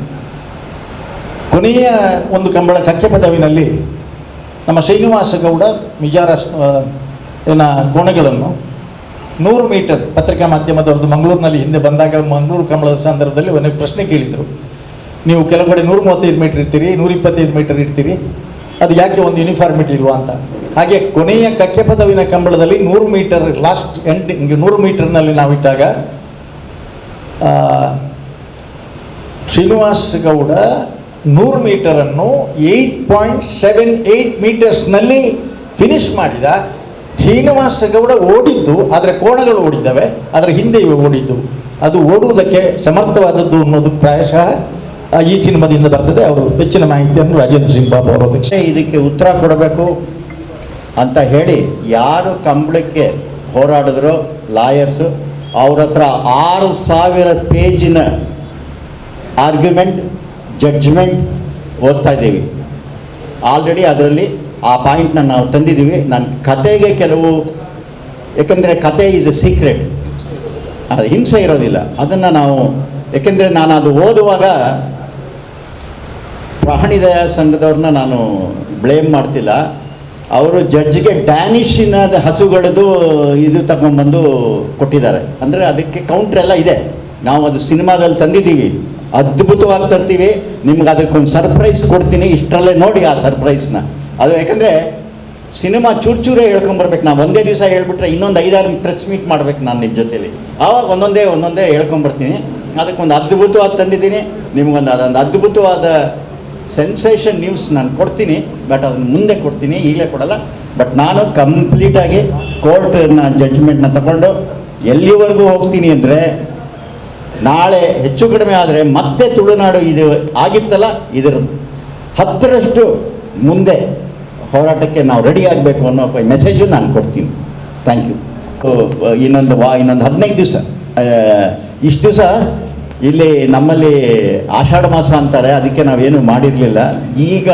ಕೊನೆಯ ಒಂದು ಕಂಬಳ ಕಕ್ಕೆ ಪದವಿನಲ್ಲಿ ನಮ್ಮ ಶ್ರೀನಿವಾಸ ಗೌಡ ಮಿಜಾರ ಕೋಣಗಳನ್ನು 100 ಮೀಟರ್, ಪತ್ರಿಕಾ ಮಾಧ್ಯಮದವ್ರದ್ದು ಮಂಗಳೂರಿನಲ್ಲಿ ಹಿಂದೆ ಬಂದಾಗ ಮಂಗಳೂರು ಕಂಬಳದ ಸಂದರ್ಭದಲ್ಲಿ ಒಂದು ಪ್ರಶ್ನೆ ಕೇಳಿದರು. ನೀವು ಕೆಲವು ಕಡೆ 135 ಮೀಟರ್ ಇರ್ತೀರಿ, 125 ಮೀಟರ್ ಇರ್ತೀರಿ, ಅದು ಯಾಕೆ ಒಂದು ಯೂನಿಫಾರ್ಮಿಟಿ ಇಲ್ವಾ ಅಂತ. ಹಾಗೆ ಕೊನೆಯ ಕಕ್ಕೆ ಪದವಿನ ಕಂಬಳದಲ್ಲಿ 100 ಮೀಟರ್ ಲಾಸ್ಟ್ ಎಂಡಿಂಗ್ 100 ಮೀಟರ್ನಲ್ಲಿ ನಾವಿಟ್ಟಾಗ ಶ್ರೀನಿವಾಸ ಗೌಡ 100 ಮೀಟರನ್ನು 8.78 ಮೀಟರ್ಸ್ನಲ್ಲಿ ಫಿನಿಶ್ ಮಾಡಿದ. ಶ್ರೀನಿವಾಸ ಗೌಡ ಓಡಿದ್ದು, ಆದರೆ ಕೋಣಗಳು ಓಡಿದ್ದಾವೆ, ಅದರ ಹಿಂದೆ ಇವೆ ಓಡಿದ್ದು. ಅದು ಓಡುವುದಕ್ಕೆ ಸಮರ್ಥವಾದದ್ದು ಅನ್ನೋದು ಪ್ರಾಯಶಃ ಈ ಸಿನಿಮಾದಿಂದ ಬರ್ತದೆ. ಅವರು ಹೆಚ್ಚಿನ ಮಾಹಿತಿಯನ್ನು ರಾಜೇಂದ್ರ ಸಿಂಗ್ ಬಾಬು ಅವರು ಇದಕ್ಕೆ ಉತ್ತರ ಕೊಡಬೇಕು ಅಂತ ಹೇಳಿ ಯಾರು ಕಂಬಳಕ್ಕೆ ಹೋರಾಡಿದ್ರು ಲಾಯರ್ಸು, ಅವ್ರ ಹತ್ರ 6,000 ಪೇಜಿನ ಆರ್ಗ್ಯುಮೆಂಟ್, ಜಡ್ಜ್ಮೆಂಟ್ ಓದ್ತಾ ಇದ್ದೀವಿ. ಆಲ್ರೆಡಿ ಅದರಲ್ಲಿ ಆ ಪಾಯಿಂಟ್ನ ನಾವು ತಂದಿದ್ದೀವಿ. ನನ್ನ ಕತೆಗೆ ಕೆಲವು, ಯಾಕೆಂದರೆ ಕತೆ ಈಸ್ ಎ ಸೀಕ್ರೆಟ್, ಅದು ಹಿಂಸೆ ಇರೋದಿಲ್ಲ. ಅದನ್ನು ನಾವು, ಯಾಕೆಂದರೆ ನಾನು ಅದು ಓದುವಾಗ ಪ್ರಾಣಿದಯ ಸಂಘದವ್ರನ್ನ ನಾನು ಬ್ಲೇಮ್ ಮಾಡ್ತಿಲ್ಲ. ಅವರು ಜಡ್ಜ್ಗೆ ಡ್ಯಾನಿಶಿನ ಹಸುಗಳದ್ದು ಇದು ತಗೊಂಡ್ಬಂದು ಕೊಟ್ಟಿದ್ದಾರೆ. ಅಂದರೆ ಅದಕ್ಕೆ ಕೌಂಟ್ರೆಲ್ಲ ಇದೆ. ನಾವು ಅದು ಸಿನಿಮಾದಲ್ಲಿ ತಂದಿದ್ದೀವಿ, ಅದ್ಭುತವಾಗಿ ತರ್ತೀವಿ. ನಿಮ್ಗೆ ಅದಕ್ಕೊಂದು ಸರ್ಪ್ರೈಸ್ ಕೊಡ್ತೀನಿ, ಇಷ್ಟರಲ್ಲೇ ನೋಡಿ ಆ ಸರ್ಪ್ರೈಸ್ನ. ಅದು ಯಾಕಂದರೆ ಸಿನಿಮಾ ಚೂರೇ ಹೇಳ್ಕೊಂಬರ್ಬೇಕು. ನಾವು ಒಂದೇ ದಿವಸ ಹೇಳ್ಬಿಟ್ರೆ ಇನ್ನೊಂದು 5-6 ಪ್ರೆಸ್ ಮೀಟ್ ಮಾಡ್ಬೇಕು ನಾನು ನಿಮ್ಮ ಜೊತೆಲಿ. ಆವಾಗ ಒಂದೊಂದೇ ಹೇಳ್ಕೊಂಬರ್ತೀನಿ. ಅದಕ್ಕೊಂದು ಅದ್ಭುತವಾದ ತಂದಿದ್ದೀನಿ. ನಿಮ್ಗೊಂದು ಅದೊಂದು ಅದ್ಭುತವಾದ ಸೆನ್ಸೇಷನ್ ನ್ಯೂಸ್ ನಾನು ಕೊಡ್ತೀನಿ. ಬಟ್ ಅದನ್ನು ಮುಂದೆ ಕೊಡ್ತೀನಿ, ಈಗಲೇ ಕೊಡಲ್ಲ. ಬಟ್ ನಾನು ಕಂಪ್ಲೀಟಾಗಿ ಕೋರ್ಟ್ನ ಜಡ್ಜ್ಮೆಂಟ್ನ ತಗೊಂಡು ಎಲ್ಲಿವರೆಗೂ ಹೋಗ್ತೀನಿ ಅಂದರೆ, ನಾಳೆ ಹೆಚ್ಚು ಕಡಿಮೆ ಆದರೆ ಮತ್ತೆ ತುಳುನಾಡು ಇದು ಆಗಿತ್ತಲ್ಲ, ಇದರ 10ರಷ್ಟು ಮುಂದೆ ಹೋರಾಟಕ್ಕೆ ನಾವು ರೆಡಿ ಆಗಬೇಕು ಅನ್ನೋ ಮೆಸೇಜು ನಾನು ಕೊಡ್ತೀನಿ. Thank you. ಇನ್ನೊಂದು 15 ದಿವಸ, ಇಷ್ಟು ದಿವಸ ಇಲ್ಲಿ ನಮ್ಮಲ್ಲಿ ಆಷಾಢ ಮಾಸ ಅಂತಾರೆ, ಅದಕ್ಕೆ ನಾವೇನು ಮಾಡಿರಲಿಲ್ಲ. ಈಗ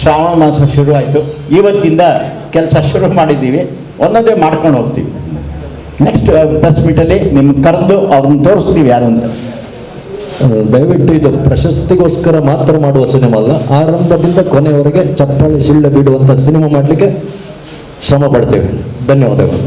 ಶ್ರಾವಣ ಮಾಸ ಶುರು ಆಯಿತು. ಇವತ್ತಿಂದ ಕೆಲಸ ಶುರು ಮಾಡಿದ್ದೀವಿ. ಒಂದೊಂದೇ ಮಾಡ್ಕೊಂಡು ಹೋಗ್ತೀವಿ. ನೆಕ್ಸ್ಟ್ ಪ್ರೆಸ್ ಮೀಟಲ್ಲಿ ನಿಮ್ಗೆ ಕರೆದು ಅವ್ರನ್ನ ತೋರಿಸ್ತೀವಿ ಯಾರು ಅಂತ. ದಯವಿಟ್ಟು ಇದು ಪ್ರಶಸ್ತಿಗೋಸ್ಕರ ಮಾತ್ರ ಮಾಡುವ ಸಿನಿಮಾ ಅಲ್ಲ. ಆರಂಭದಿಂದ ಕೊನೆಯವರೆಗೆ ಚಪ್ಪಾಳೆ ಶಿಳ್ಳೆ ಬಿಡುವಂಥ ಸಿನಿಮಾ ಮಾಡಲಿಕ್ಕೆ ಶ್ರಮ ಪಡ್ತೇವೆ. ಧನ್ಯವಾದಗಳು.